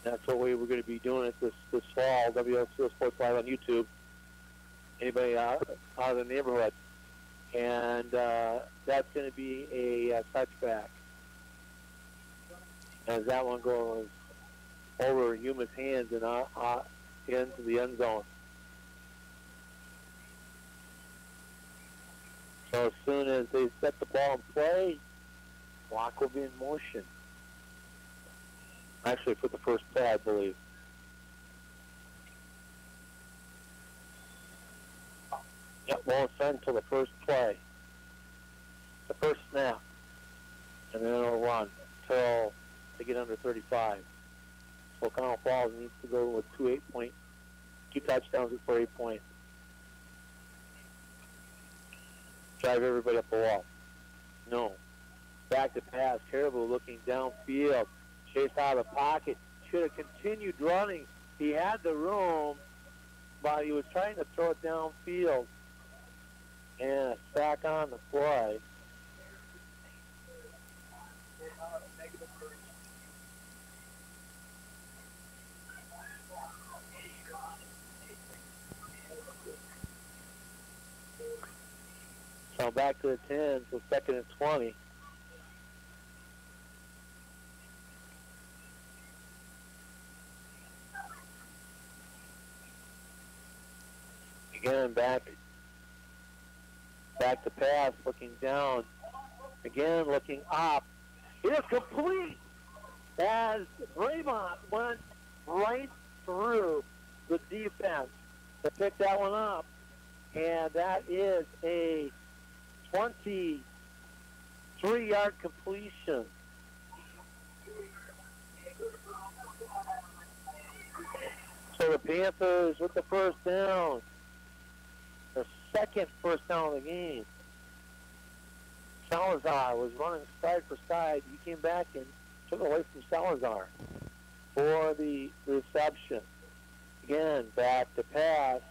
That's what we were going to be doing this fall, WOCO Sports Live on YouTube. Anybody out of the neighborhood. And that's going to be a touchback. As that one goes over Yuma's hands and into the end zone. So as soon as they set the ball in play, clock will be in motion. Actually, for the first play, I believe. Yep, won't start until the first play. The first snap. And then it'll run until they get under 35. So O'Connell Falls needs to go with two touchdowns for 8 points. Drive everybody up the wall. No. Back to pass. Caribou looking downfield. Chase out of the pocket. Should have continued running. He had the room, but he was trying to throw it downfield. And a sack on the play. So back to the 10, so second and 20. Again, back to pass, looking down. Again, looking up. It is complete as Raymond went right through the defense to pick that one up. And that is a 23-yard completion. So the Panthers with the first down. The second first down of the game. Salazar was running side for side. He came back and took away from Salazar for the reception. Again, back to pass.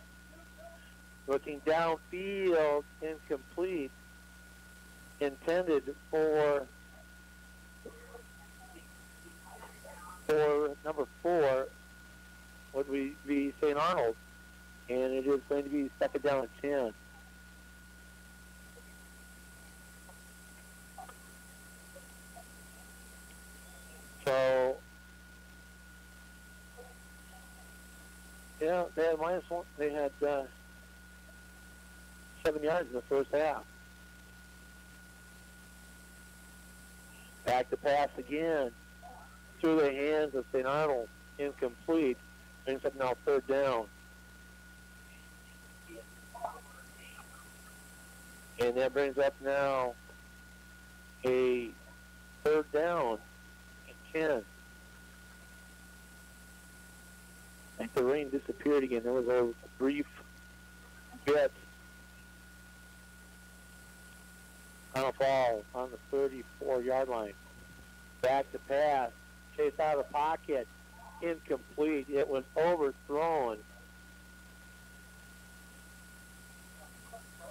Looking downfield, incomplete. Intended for number 4 would be St. Arnold. And it is going to be second down at 10. So, yeah, they had -1. They had 7 yards in the first half. Back to pass again. Through the hands of St. Arnold. Incomplete. Brings up now third down. And that brings up now a third down at 10. I think the rain disappeared again. There was a brief bit. Final ball on the 34-yard line. Back to pass. Chase out of the pocket. Incomplete. It was overthrown.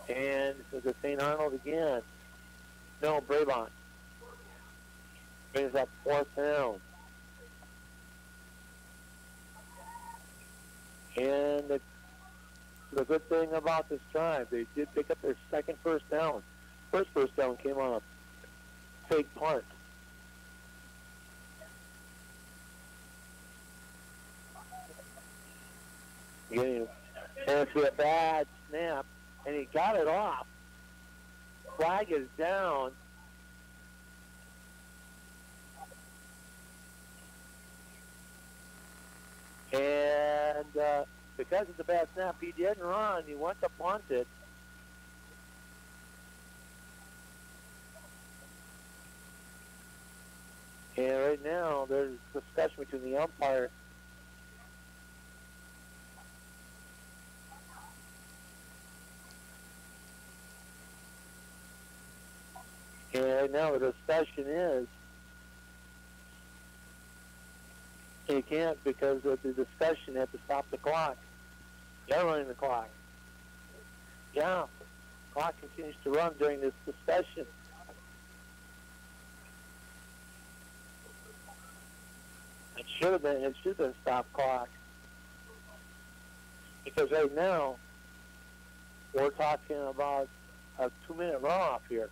And it's a St. Arnold again. No, Brabant. Brings up 4th down. And the good thing about this drive, they did pick up their second first down. First down came on a fake punt. And it's a bad snap, and he got it off. Flag is down. And because it's a bad snap, he didn't run. He went to punt it. And right now, there's discussion between the umpire and right now the discussion is he can't, because of the discussion, have to stop the clock. They're running the clock. Yeah, the clock continues to run during this discussion. It should have been stop clock. Because right now, we're talking about a 2-minute runoff here.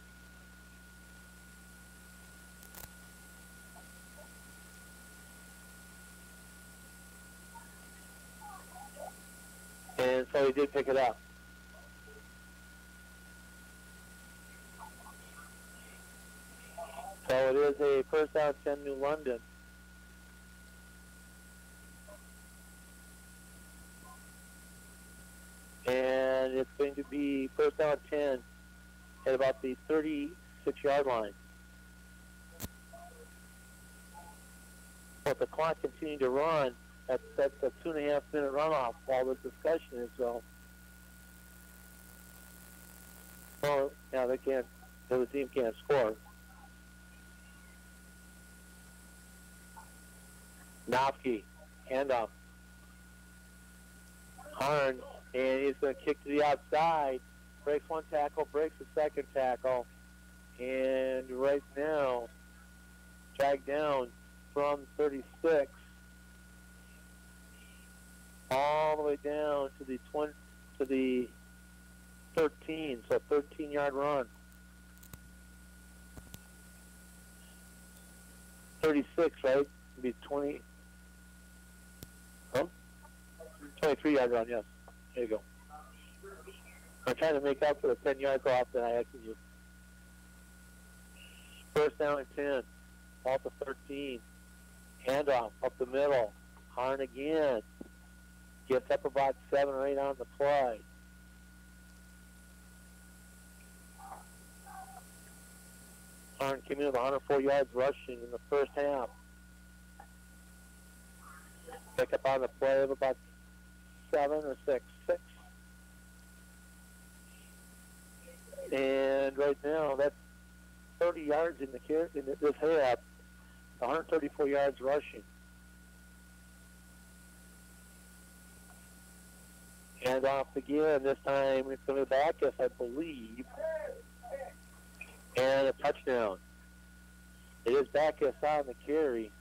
And so he did pick it up. So it is a first down 10 New London. And it's going to be first down 10 at about the 36-yard line. But the clock continued to run. That's a 2.5-minute runoff while the discussion is so. Oh, yeah, they can't. The other team can't score. Nofke, handoff. Harn, and he's going to kick to the outside. Breaks one tackle, breaks the second tackle. And right now, dragged down from 36 all the way down to the 13, so 13-yard run. 36, right? It'd be 20. Huh? 23-yard run, yes. There you go. I'm trying to make up for the 10 yards off that I had to use. First down and 10. Ball to 13. Handoff up the middle. Harn again. Gets up about 7 or 8 on the play. Harn came in with 104 yards rushing in the first half. Pick up on the play of about 7 or 6. And right now, that's 30 yards in this half. 134 yards rushing. And off again. This time it's going to be Backus, I believe. And a touchdown. It is Backus on the carry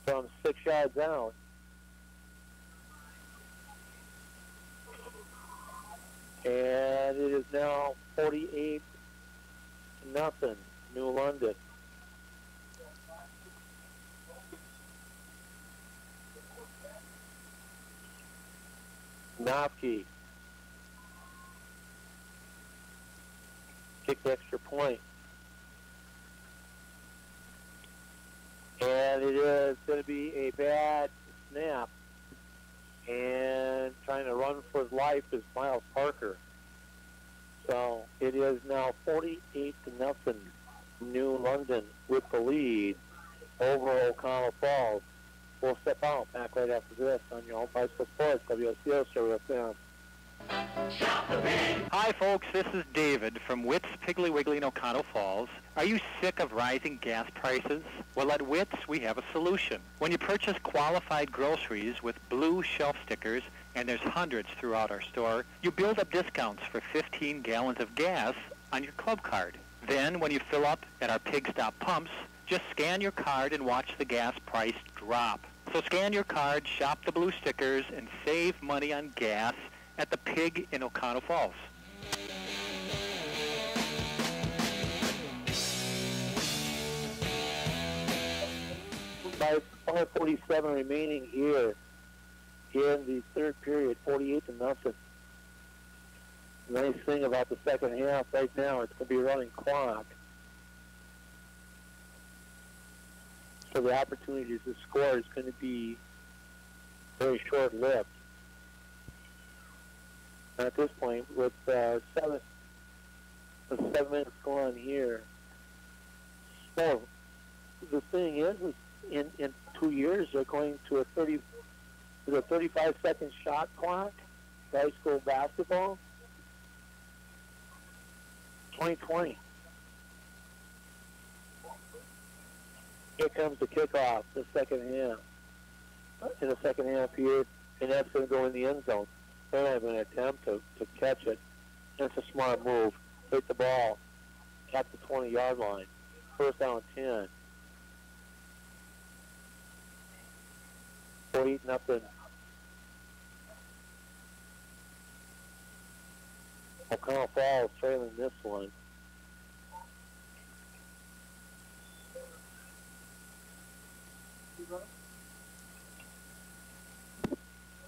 from 6 yards out. And it is now 48-0, New London. Nofke. Kick the extra point. And it is going to be a bad snap. And trying to run for his life is Miles Parker. So it is now 48-0, New London with the lead over O'Connell Falls. We'll step out back right after this on your home bicycle sports, WOCO Service FM. Hi, folks. This is David from Witt's Piggly Wiggly in O'Connell Falls. Are you sick of rising gas prices? Well, at Witt's, we have a solution. When you purchase qualified groceries with blue shelf stickers, and there's hundreds throughout our store, you build up discounts for 15 gallons of gas on your club card. Then, when you fill up at our Pig Stop pumps, just scan your card and watch the gas price drop. So scan your card, shop the blue stickers, and save money on gas at the Pig in O'Connell Falls. By 5:47 remaining here in the third period, 48-0. The nice thing about the second half right now, it's going to be a running clock. So the opportunities to score is going to be very short-lived. At this point, with 7 minutes gone here. So the thing is in 2 years, they're going to a 35-second shot clock, high school basketball. 2020. Here comes the kickoff, the second half. In the second half here, and that's going to go in the end zone. They're not going to attempt to catch it. That's a smart move. Take the ball at the 20-yard line. First down 10. 48-0. O'Connell Falls trailing this one.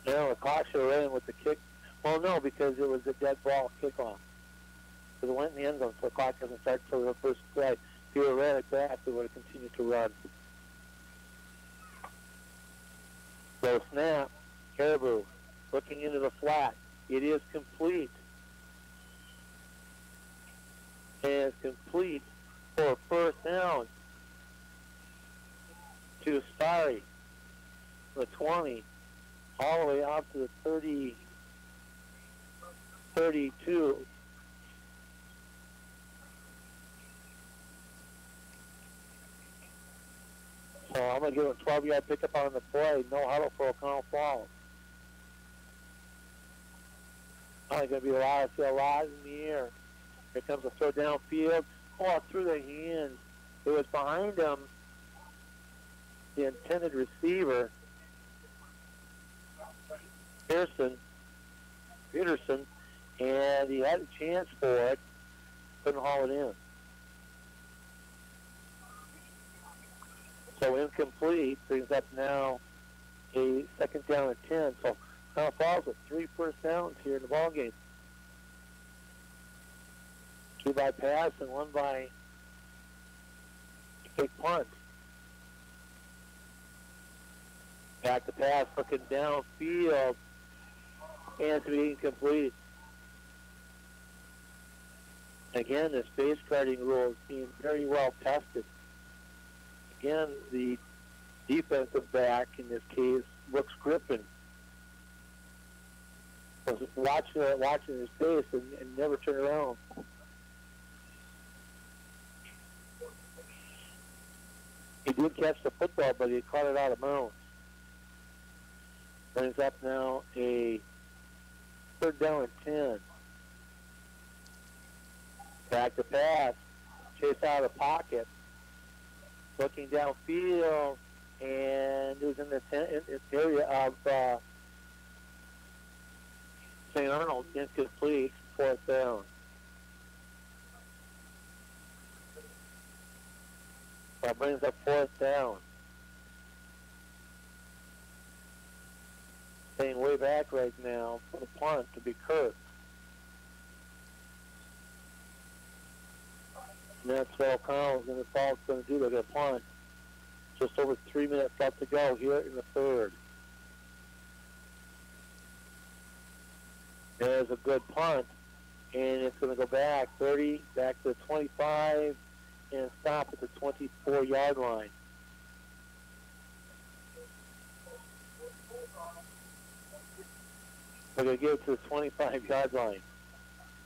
No, the clock should have ran with the kick. Well, no, because it was a dead ball kickoff. Because it went in the end zone, so the clock doesn't start until the first play. If you would have ran it back, it would have continued to run. So snap, Caribou, looking into the flat. It is complete. And it's complete for a first down to Starry, the 20, all the way out to the 30, 32. So I'm going to give a 12-yard pickup on the play. No huddle for O'Connell Falls. I think going to be a lot in the air. Here comes a throw downfield. Oh, through the hands. It was behind him, the intended receiver, Peterson, and he had a chance for it. Couldn't haul it in. So incomplete brings up now a second down and 10. So O'Connell Falls with 3 first downs here in the ballgame. 2 by pass and 1 by big punt. Back to pass, looking downfield, and it's being incomplete. Again, this base guarding rule is being very well tested. Again, the defensive back in this case, Brooks Griffin, was watching his pace and never turned around. He did catch the football, but he caught it out of bounds. Brings up now a third down and 10. Back to pass. Chase out of the pocket. Looking downfield, and it was in the area of St. Arnold, incomplete, 4th down. That brings up 4th down. Staying way back right now for the punt to be Kirk. And that's what O'Connell's and the Falls going to do. They're going to punt. Just over 3 minutes left to go here in the third. There's a good punt, and it's going to go back 30, back to the 25, and stop at the 24-yard line. We're going to get it to the 25-yard line.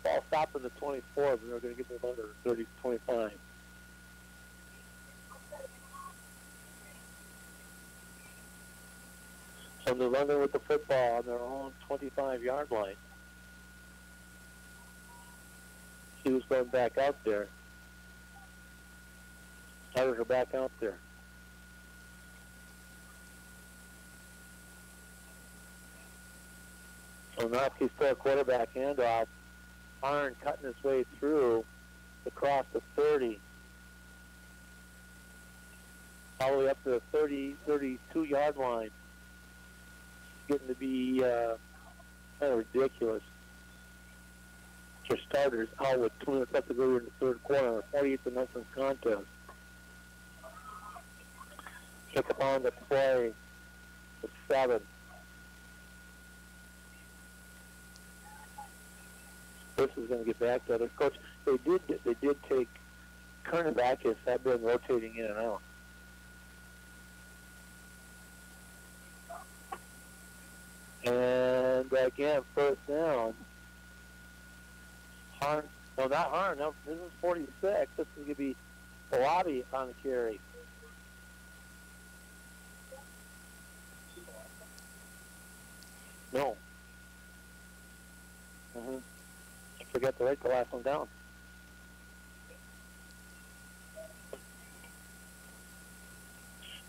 Ball stopped in the 24, but we're going to get the under 30-25. So they're running with the football on their own 25-yard line. She was going back out there. Started her back out there. So Notsky's still a quarterback handoff. Arn cutting his way through across the 30. All the way up to the 32-yard line. Getting to be kind of ridiculous. For starters, out with 2 minutes left to go in the third quarter, 48-0 contest. Kick upon the play with 7. This is going to get back to others. Coach, they did take cornerback as have been rotating in and out. And again, first down. Harn, no, not Harn. No, this is 46. This is going to be Balabi on the carry. No. I forgot to write the last one down.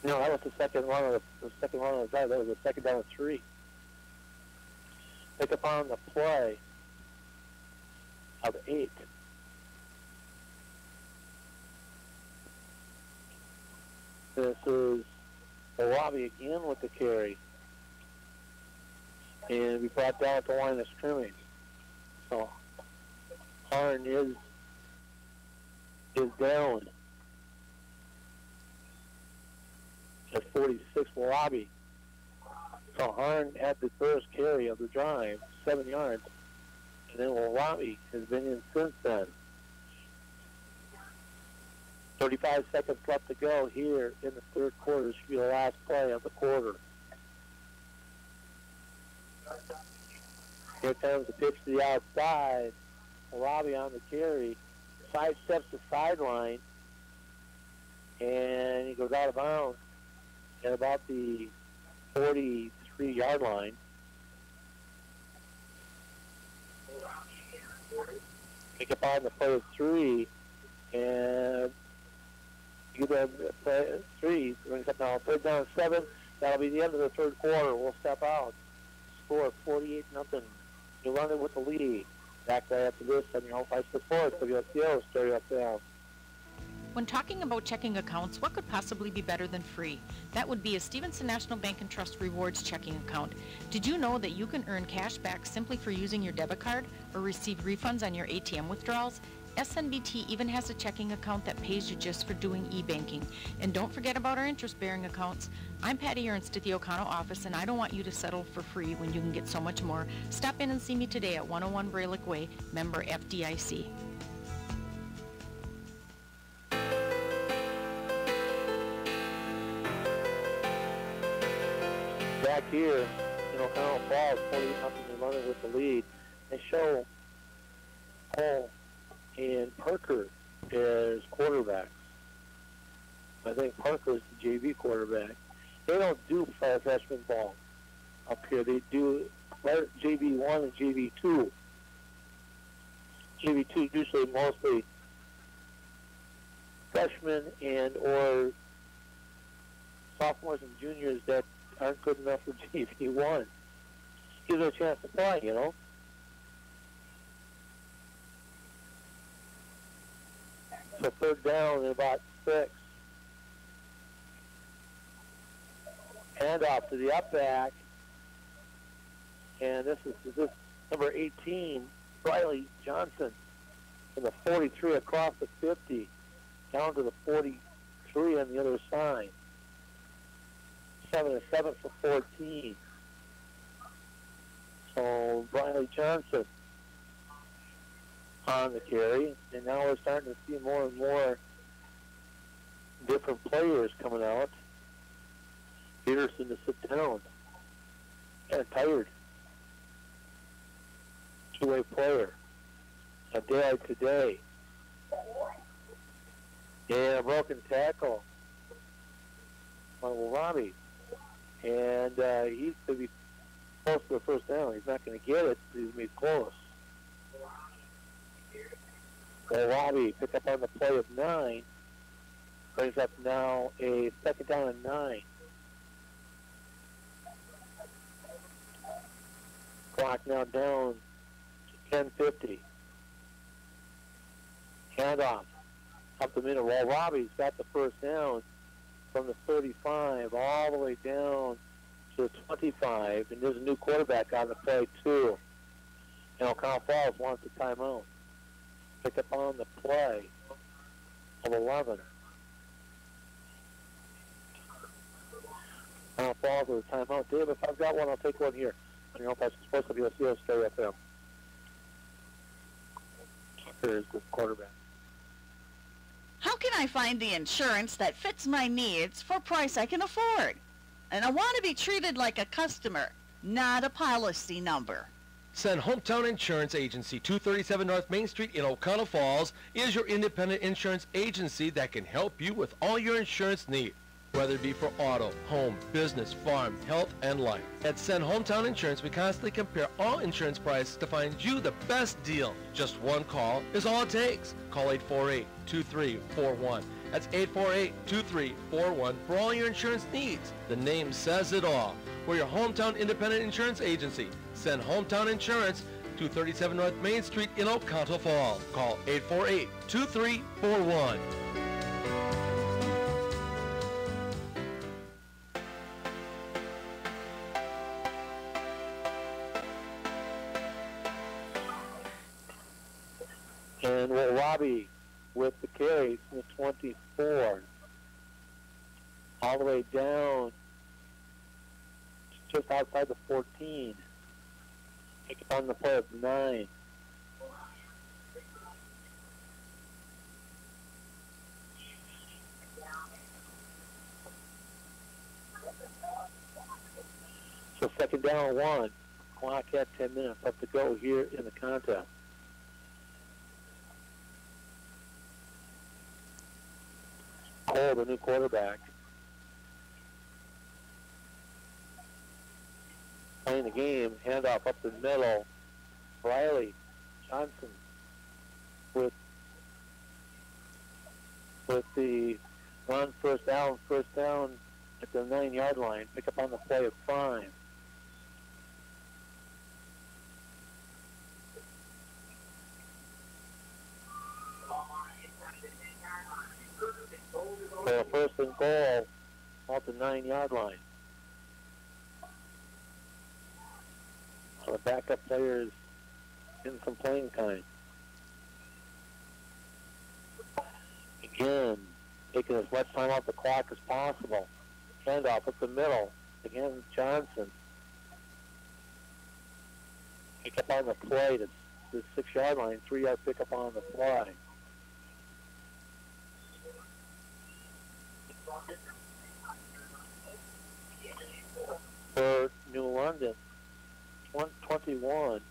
No, that was the second run of the drive. That was the second down and 3. Pick up on the play of 8. This is Balabi again with the carry. And we brought down at the line of scrimmage. So Harn is down at 46 Balabi. So Harn had the first carry of the drive, 7 yards, and then Balabi has been in since then. 35 seconds left to go here in the third quarter. This should be the last play of the quarter. Here comes the pitch to the outside. Balabi on the carry. 5 steps to sideline. And he goes out of bounds at about the 43-yard line. Pick up on the play of 3. And you them play 3. Brings up now 3rd down 7. That'll be the end of the third quarter. We'll step out. Score 48-0. You're running with the lead. Back right after this on your home Fight Sports, WCO, Stereo Sound. When talking about checking accounts, what could possibly be better than free? That would be a Stevenson National Bank and Trust Rewards checking account. Did you know that you can earn cash back simply for using your debit card or receive refunds on your ATM withdrawals? SNBT even has a checking account that pays you just for doing e-banking. And don't forget about our interest-bearing accounts. I'm Patty Ernst at the O'Connell office, and I don't want you to settle for free when you can get so much more. Stop in and see me today at 101 Braylick Way, member FDIC. Back here in O'Connell Falls, 48-0, they're running with the lead. They show Paul and Parker as quarterbacks. I think Parker is the JV quarterback. They don't do freshman ball up here. They do JV1 and JV2. JV2 usually mostly freshmen and or sophomores and juniors that aren't good enough for JV1. Gives them a chance to play, you know. So 3rd down and about 6. Handoff to the up back. And this is number 18, Riley Johnson, from the 43 across the 50, down to the 43 on the other side. 7-7 for 14. So Riley Johnson on the carry, and now we're starting to see more and more different players coming out. Peterson to sit down. Kind of tired. two-way player. A day like today. And a broken tackle on Robbie. And he's going to be close to the first down. He's not going to get it, but he's going to be close. Well, Robbie picked up on the play of 9. Brings up now a second down and 9. Clock now down to 10:50. Handoff up the middle. Well, Robbie's got the first down from the 35 all the way down to the 25. And there's a new quarterback on the play, too. And O'Connell Falls wants a timeout. Pick up on the play of 11. O'Connell Falls with a timeout. Dave, if I've got one, I'll take one here. I don't know if that's supposed to be a seal straight FM. Here's the quarterback. How can I find the insurance that fits my needs for a price I can afford? And I want to be treated like a customer, not a policy number. Send Hometown Insurance Agency, 237 North Main Street in O'Connell Falls, is your independent insurance agency that can help you with all your insurance needs, whether it be for auto, home, business, farm, health, and life. At Send Hometown Insurance, we constantly compare all insurance prices to find you the best deal. Just one call is all it takes. Call 848-2341. That's 848-2341 for all your insurance needs. The name says it all. We're your hometown independent insurance agency. Send Hometown Insurance, 237 North Main Street in Oconto Falls. Call 848-2341. And Will Robbie with the carry from the 24 all the way down just outside the 14. Pick up on the play of 9. So second down 1. Clock at 10 minutes left to go here in the contest. Cole, the new quarterback, playing the game. Handoff up the middle. Riley Johnson with the run, first down at the 9-yard line. Pick up on the play of 5. For a first and goal off the 9-yard line. So the backup players in some playing time. Again, taking as much time off the clock as possible. Handoff up the middle. Again, Johnson. Pick up on the play to the 6-yard line. 3-yard pickup on the play. For New London, 21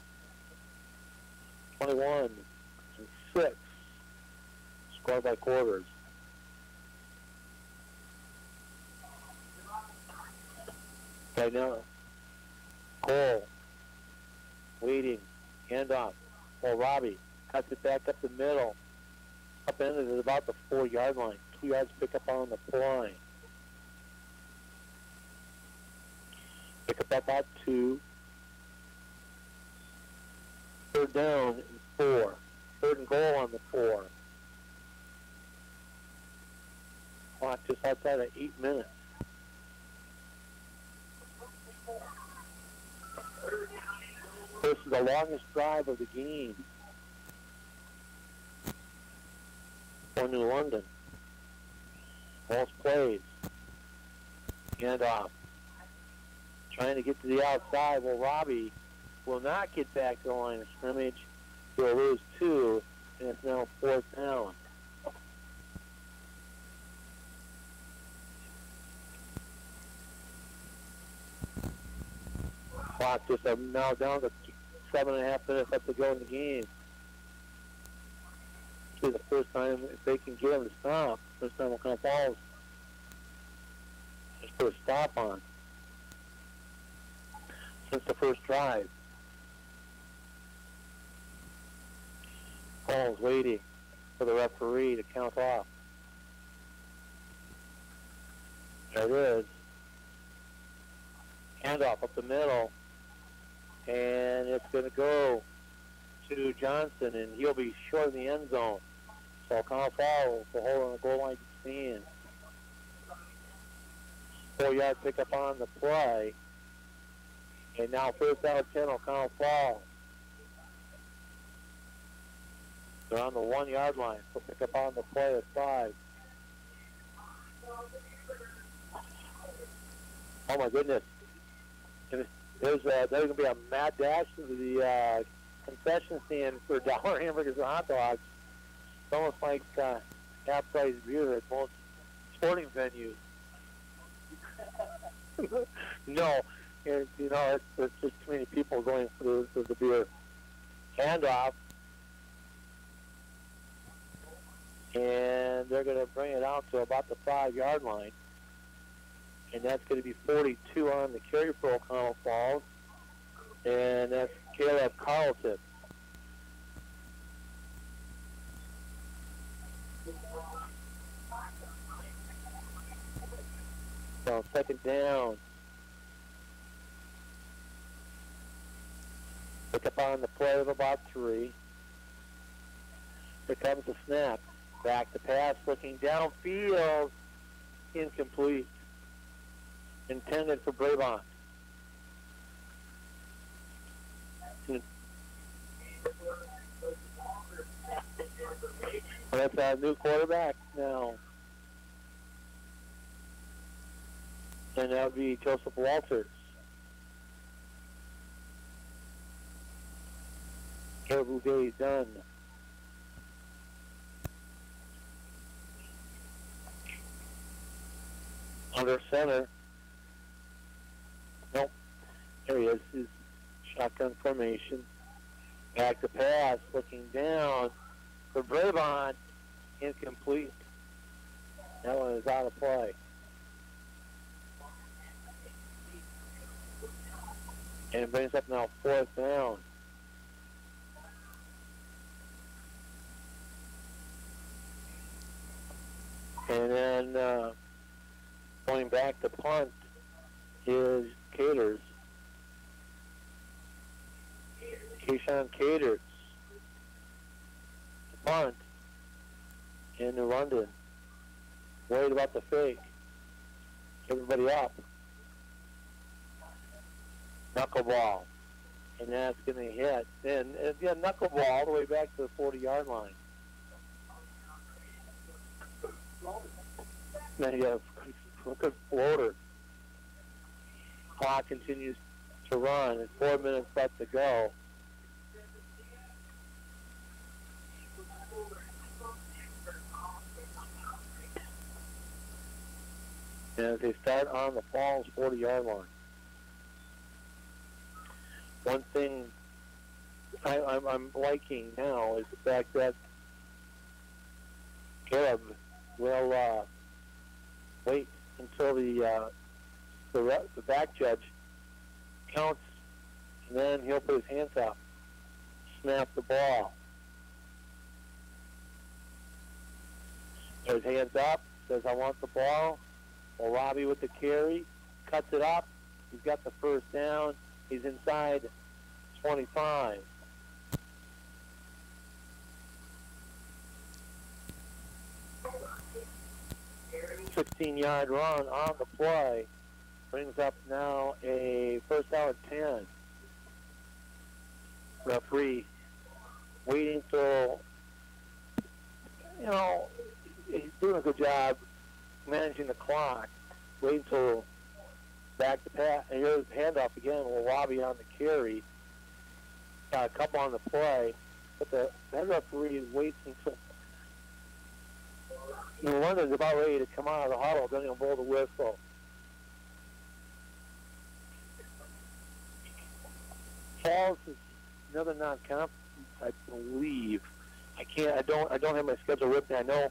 and 6, scored by quarters. Right now, Cole, waiting, handoff. Well, Robbie cuts it back up the middle. Up ended at about the 4-yard line. 2 yards pick up on the play. Pick up about 2. Third down and 4. Third and goal on the 4. Clock just outside of 8 minutes. This is the longest drive of the game for New London. Most plays. Handoff. Trying to get to the outside. Well, Robbie will not get back to the line of scrimmage. He'll lose 2, and it's now 4th down. Clock just now down to 7.5 minutes left to go in the game. This is the first time if they can get him to stop. First time O'Connell Falls just put a stop on since the first drive. Falls waiting for the referee to count off. There it is. Handoff up the middle. And it's going to go to Johnson, and he'll be short in the end zone. So O'Connell Falls will hold on the goal line to stand. 4-yard pickup on the play. And now first down 10, O'Connell Falls. They're on the 1-yard line. So pick up on the play at 5. Oh my goodness. There's going to be a mad dash to the concession stand for dollar hamburgers and hot dogs. It's almost like half-price beer at most sporting venues. No, it's just too many people going for the beer. Handoff. And they're going to bring it out to about the 5-yard line. And that's going to be 42 on the carry for O'Connell Falls. And that's Caleb Carlton. So second down. Pick up on the play of about 3. Here comes the snap. Back to pass, looking downfield. Incomplete. Intended for Brabant. That's our new quarterback now. And that would be Joseph Walters. Caribou Day done. Under center. Nope. There he is. His shotgun formation. Back to pass. Looking down for Brabant. Incomplete. That one is out of play. And it brings up now 4th down. And then going back to punt is Caters. Keyshawn Caters. Punt in New London. Worried about the fake. Everybody up. Knuckleball. And that's going to hit. And again, knuckleball all the way back to the 40-yard line. Now you have a good floater. Clock continues to run. It's 4 minutes left to go. And as they start on the Falls 40-yard line. One thing I'm liking now is the fact that Caleb will wait until the back judge counts, and then he'll put his hands up, snap the ball. Put his hands up, says, I want the ball. Well, Robbie with the carry, cuts it up. He's got the first down. He's inside 25. $16-yard run on the play. Brings up now a first down and 10. Referee waiting till, he's doing a good job managing the clock. Waiting till back to pass. And here's the handoff again. Will Robbie on the carry. Got a couple on the play. But the referee is waiting until New London's about ready to come out of the huddle. Then he'll blow the whistle. Falls is another non-conference, I believe. I don't have my schedule with me. I know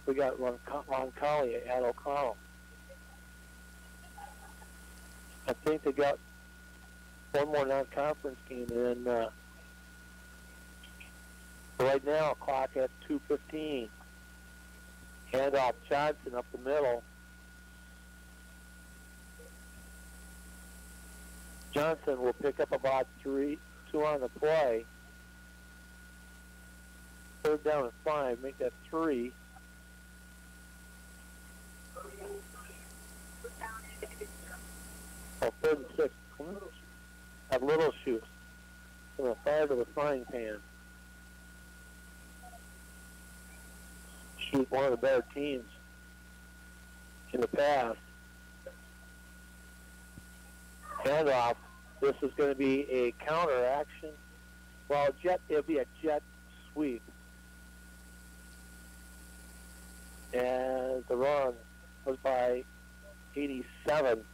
we got Roncalli at O'Connell. I think they got one more non-conference game, and then right now, clock at 2:15. Handoff Johnson up the middle. Johnson will pick up about 2 on the play. 3rd down and 5, make that 3. Oh, 3rd and 6. At Little Shoot. From the fire to the frying pan. Shoot, one of the better teams in the past. Handoff. This is going to be a counter action. Well, it'll be a jet sweep. And the run was by 87,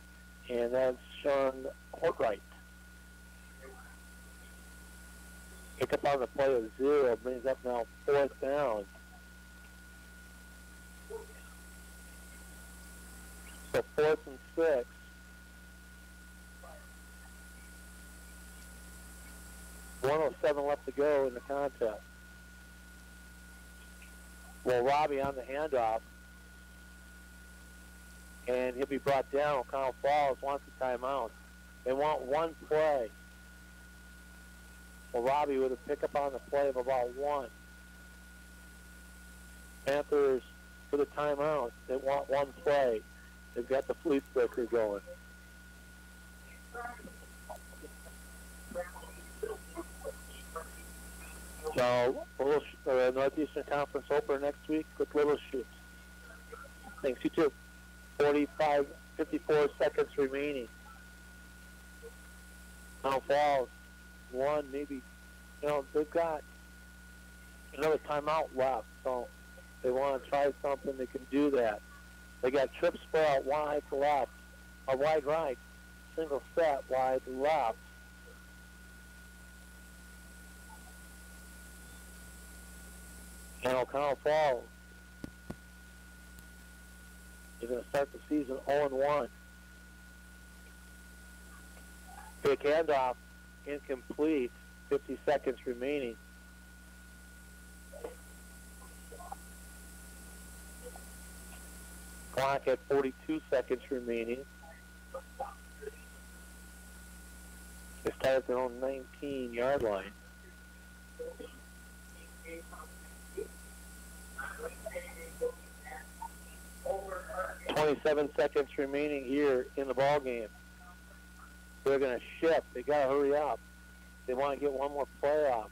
and that's Sean Hortright. Pick up on the play of 0, brings up now 4th down. So 4th and 6. .107 left to go in the contest. Well, Robbie on the handoff, and he'll be brought down. O'Connell Falls wants a timeout. They want one play. Well, Robbie with a pickup on the play of about 1. Panthers with a timeout. They want one play. They've got the fleet breaker going. So, Northeastern Conference opener next week with Little Shoots. Thanks, you too. 54 seconds remaining. Mount Falls, 1, maybe, they've got another timeout left, so they want to try something, they can do that. They got trip spur out wide to left, or wide right, single set wide left. And O'Connell Falls is going to start the season 0-1. Big handoff, incomplete, 50 seconds remaining. Clock at 42 seconds remaining. They start at their own 19-yard line. 27 seconds remaining here in the ball game. They're going to shift. They got to hurry up. They want to get one more play off.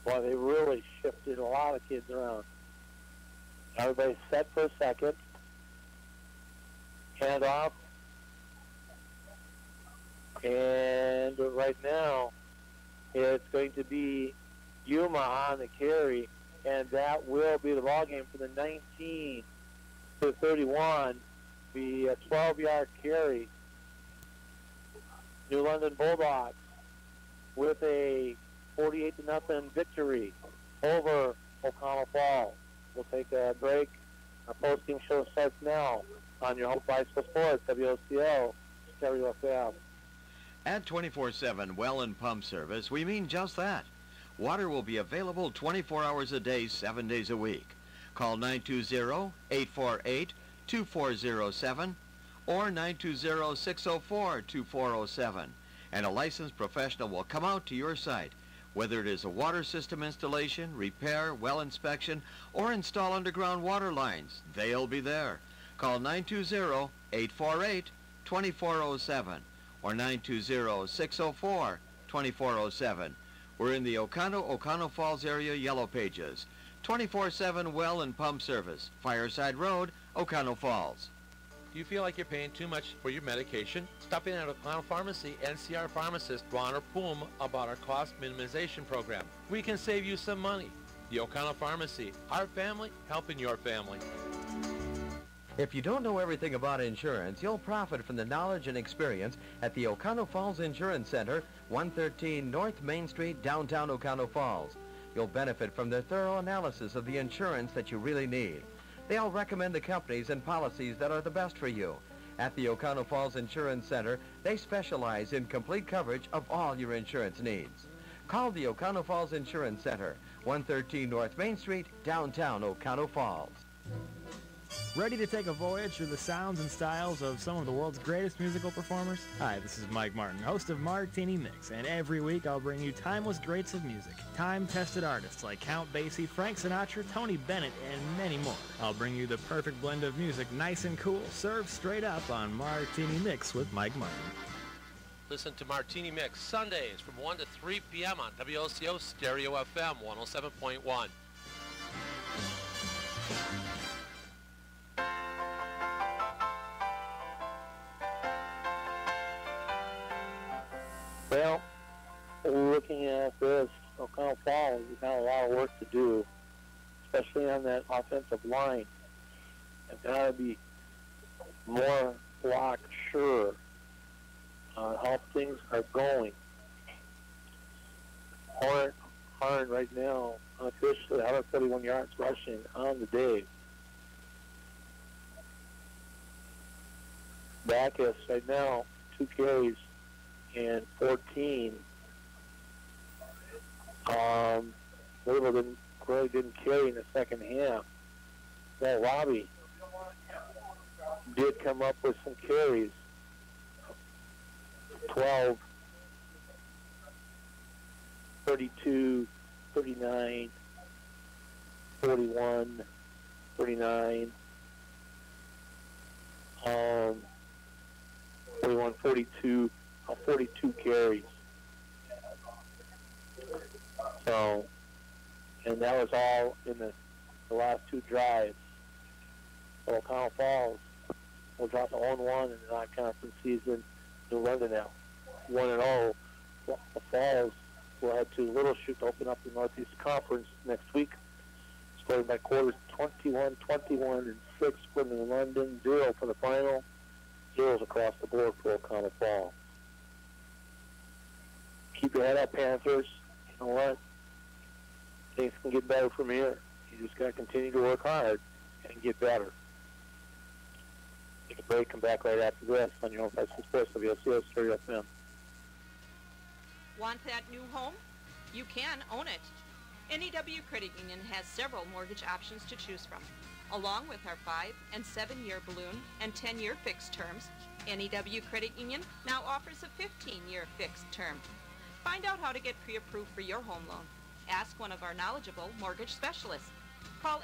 Boy, they really shifted a lot of kids around. Everybody's set for a second. Hand off. And right now, it's going to be Yuma on the carry, and that will be the ball game for the 19 to 31. Be a 12-yard carry. New London Bulldogs with a 48-0 victory over O'Connell Falls. We'll take a break. Our post-game show starts now on your home for high school sports, WOCO, Stereo FM. At 24/7 well and pump service, we mean just that. Water will be available 24 hours a day, 7 days a week. Call 920-848-2407 or 920-604-2407, and a licensed professional will come out to your site. Whether it is a water system installation, repair, well inspection, or install underground water lines, they'll be there. Call 920-848-2407 or 920-604-2407. We're in the O'Connell Falls area Yellow Pages. 24/7 well and pump service. Fireside Road, O'Connell Falls. Do you feel like you're paying too much for your medication? Stop in at O'Connell Pharmacy and see our pharmacist, Ron or Poom, about our cost minimization program. We can save you some money. The O'Connell Pharmacy, our family helping your family. If you don't know everything about insurance, you'll profit from the knowledge and experience at the Oconto Falls Insurance Center, 113 North Main Street, downtown Oconto Falls. You'll benefit from their thorough analysis of the insurance that you really need. They'll recommend the companies and policies that are the best for you. At the Oconto Falls Insurance Center, they specialize in complete coverage of all your insurance needs. Call the Oconto Falls Insurance Center, 113 North Main Street, downtown Oconto Falls. Ready to take a voyage through the sounds and styles of some of the world's greatest musical performers? Hi, this is Mike Martin, host of Martini Mix, and every week I'll bring you timeless greats of music, time-tested artists like Count Basie, Frank Sinatra, Tony Bennett, and many more. I'll bring you the perfect blend of music, nice and cool, served straight up on Martini Mix with Mike Martin. Listen to Martini Mix Sundays from 1 to 3 p.m. on WOCO Stereo FM 107.1. Well, looking at this, Oconto Falls has got a lot of work to do, especially on that offensive line. They've got to be more block sure on how things are going. Horn right now, unofficially, 131 yards rushing on the day. Backus right now, 2 carries and 14. Little didn't carry in the second half. Well, Robbie did come up with some carries. 12, 32, 39, 41, 39, 41, 42, 42 carries. So, and that was all in the last 2 drives. So Oconto Falls will drop to 0-1 in the non-conference season. New London now 1-0. The Falls will head to Little Chute to open up the Northeast Conference next week. Scoring by quarters 21, 21, and 6 for New London, 0 for the final. 0s across the board for Oconto Falls. Keep your head up, Panthers. You know what? Things can get better from here. You just got to continue to work hard and get better. Take a break, come back right after this on your own Texas Sports, WOCO Stereo FM. Want that new home? You can own it. NEW Credit Union has several mortgage options to choose from. Along with our 5- and 7-year balloon and 10-year fixed terms, NEW Credit Union now offers a 15-year fixed term. Find out how to get pre-approved for your home loan. Ask one of our knowledgeable mortgage specialists. Call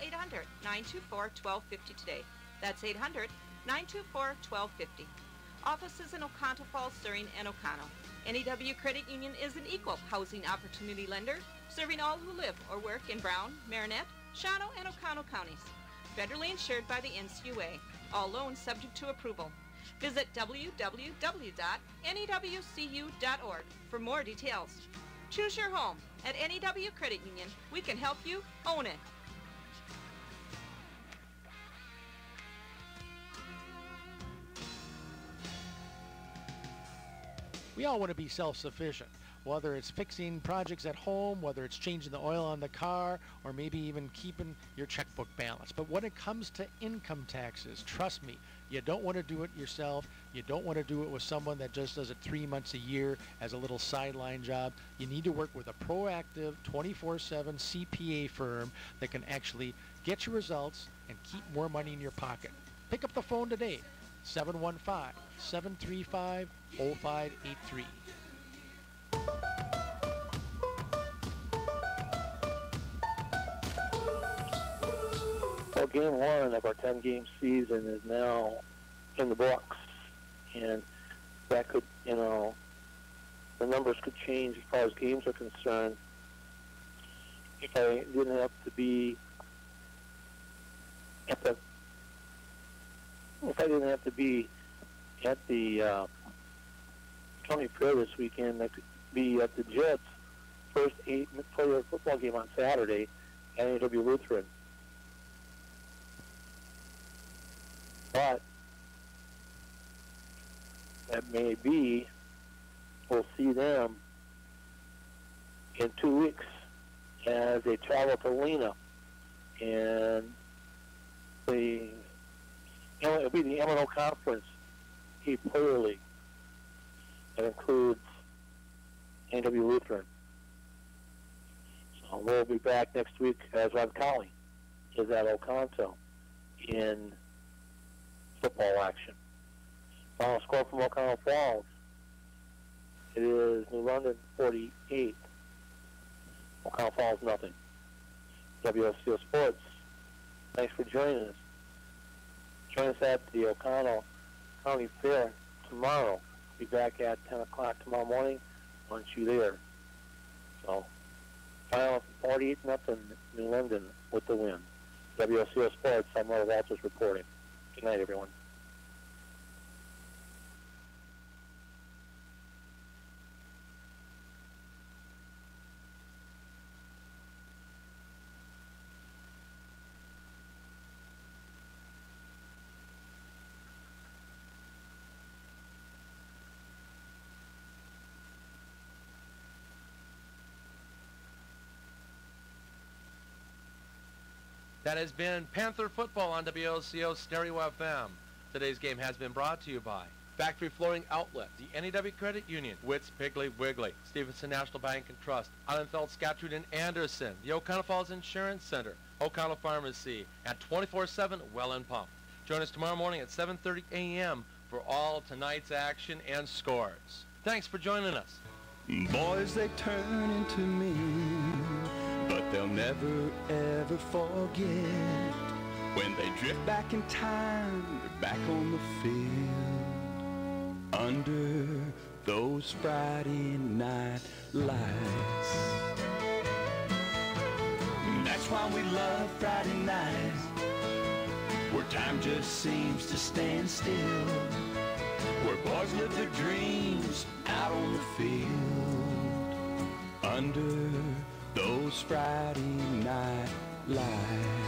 800-924-1250 today. That's 800-924-1250. Offices in Oconto Falls, Surrey, and Oconto. NEW Credit Union is an equal housing opportunity lender, serving all who live or work in Brown, Marinette, Shawano, and Oconto counties. Federally insured by the NCUA. All loans subject to approval. Visit www.newcu.org for more details. Choose your home. At NEW Credit Union, we can help you own it. We all want to be self-sufficient, whether it's fixing projects at home, whether it's changing the oil on the car, or maybe even keeping your checkbook balanced. But when it comes to income taxes, trust me, you don't want to do it yourself. You don't want to do it with someone that just does it 3 months a year as a little sideline job. You need to work with a proactive 24/7 CPA firm that can actually get you results and keep more money in your pocket. Pick up the phone today, 715-735-0583. Well, game 1 of our 10-game season is now in the books, and that could, the numbers could change as far as games are concerned. If I didn't have to be at the county fair this weekend, I could be at the Jets' first 8-player football game on Saturday at NAW Lutheran. But that may be, we'll see them in 2 weeks as they travel to Lena. And it'll be the M&O Conference Player League. That includes A&W Lutheran. So we'll be back next week as Rob Colley is at Oconto in football action. Final score from Oconto Falls. It is New London 48. Oconto Falls nothing. WOCO Sports, thanks for joining us. Join us at the Oconto County Fair tomorrow. Be back at 10 o'clock tomorrow morning. Want you there. So, final 48-0 New London with the win. WOCO Sports, I'm Roy Walters reporting. Good night, everyone. That has been Panther Football on WOCO Stereo FM. Today's game has been brought to you by Factory Flooring Outlet, the NEW Credit Union, Witt's Piggly Wiggly, Stevenson National Bank and Trust, Allenfeld, Scatcherd, and Anderson, the Oconto Falls Insurance Center, Oconto Pharmacy, and 24/7 Well and Pump. Join us tomorrow morning at 7:30 a.m. for all tonight's action and scores. Thanks for joining us. Boys, they turn into me, but they'll never, ever forget. When they drift back in time, they're back on the field, under those Friday night lights. And that's why we love Friday nights, where time just seems to stand still, where boys live their dreams out on the field, under those Friday night lights.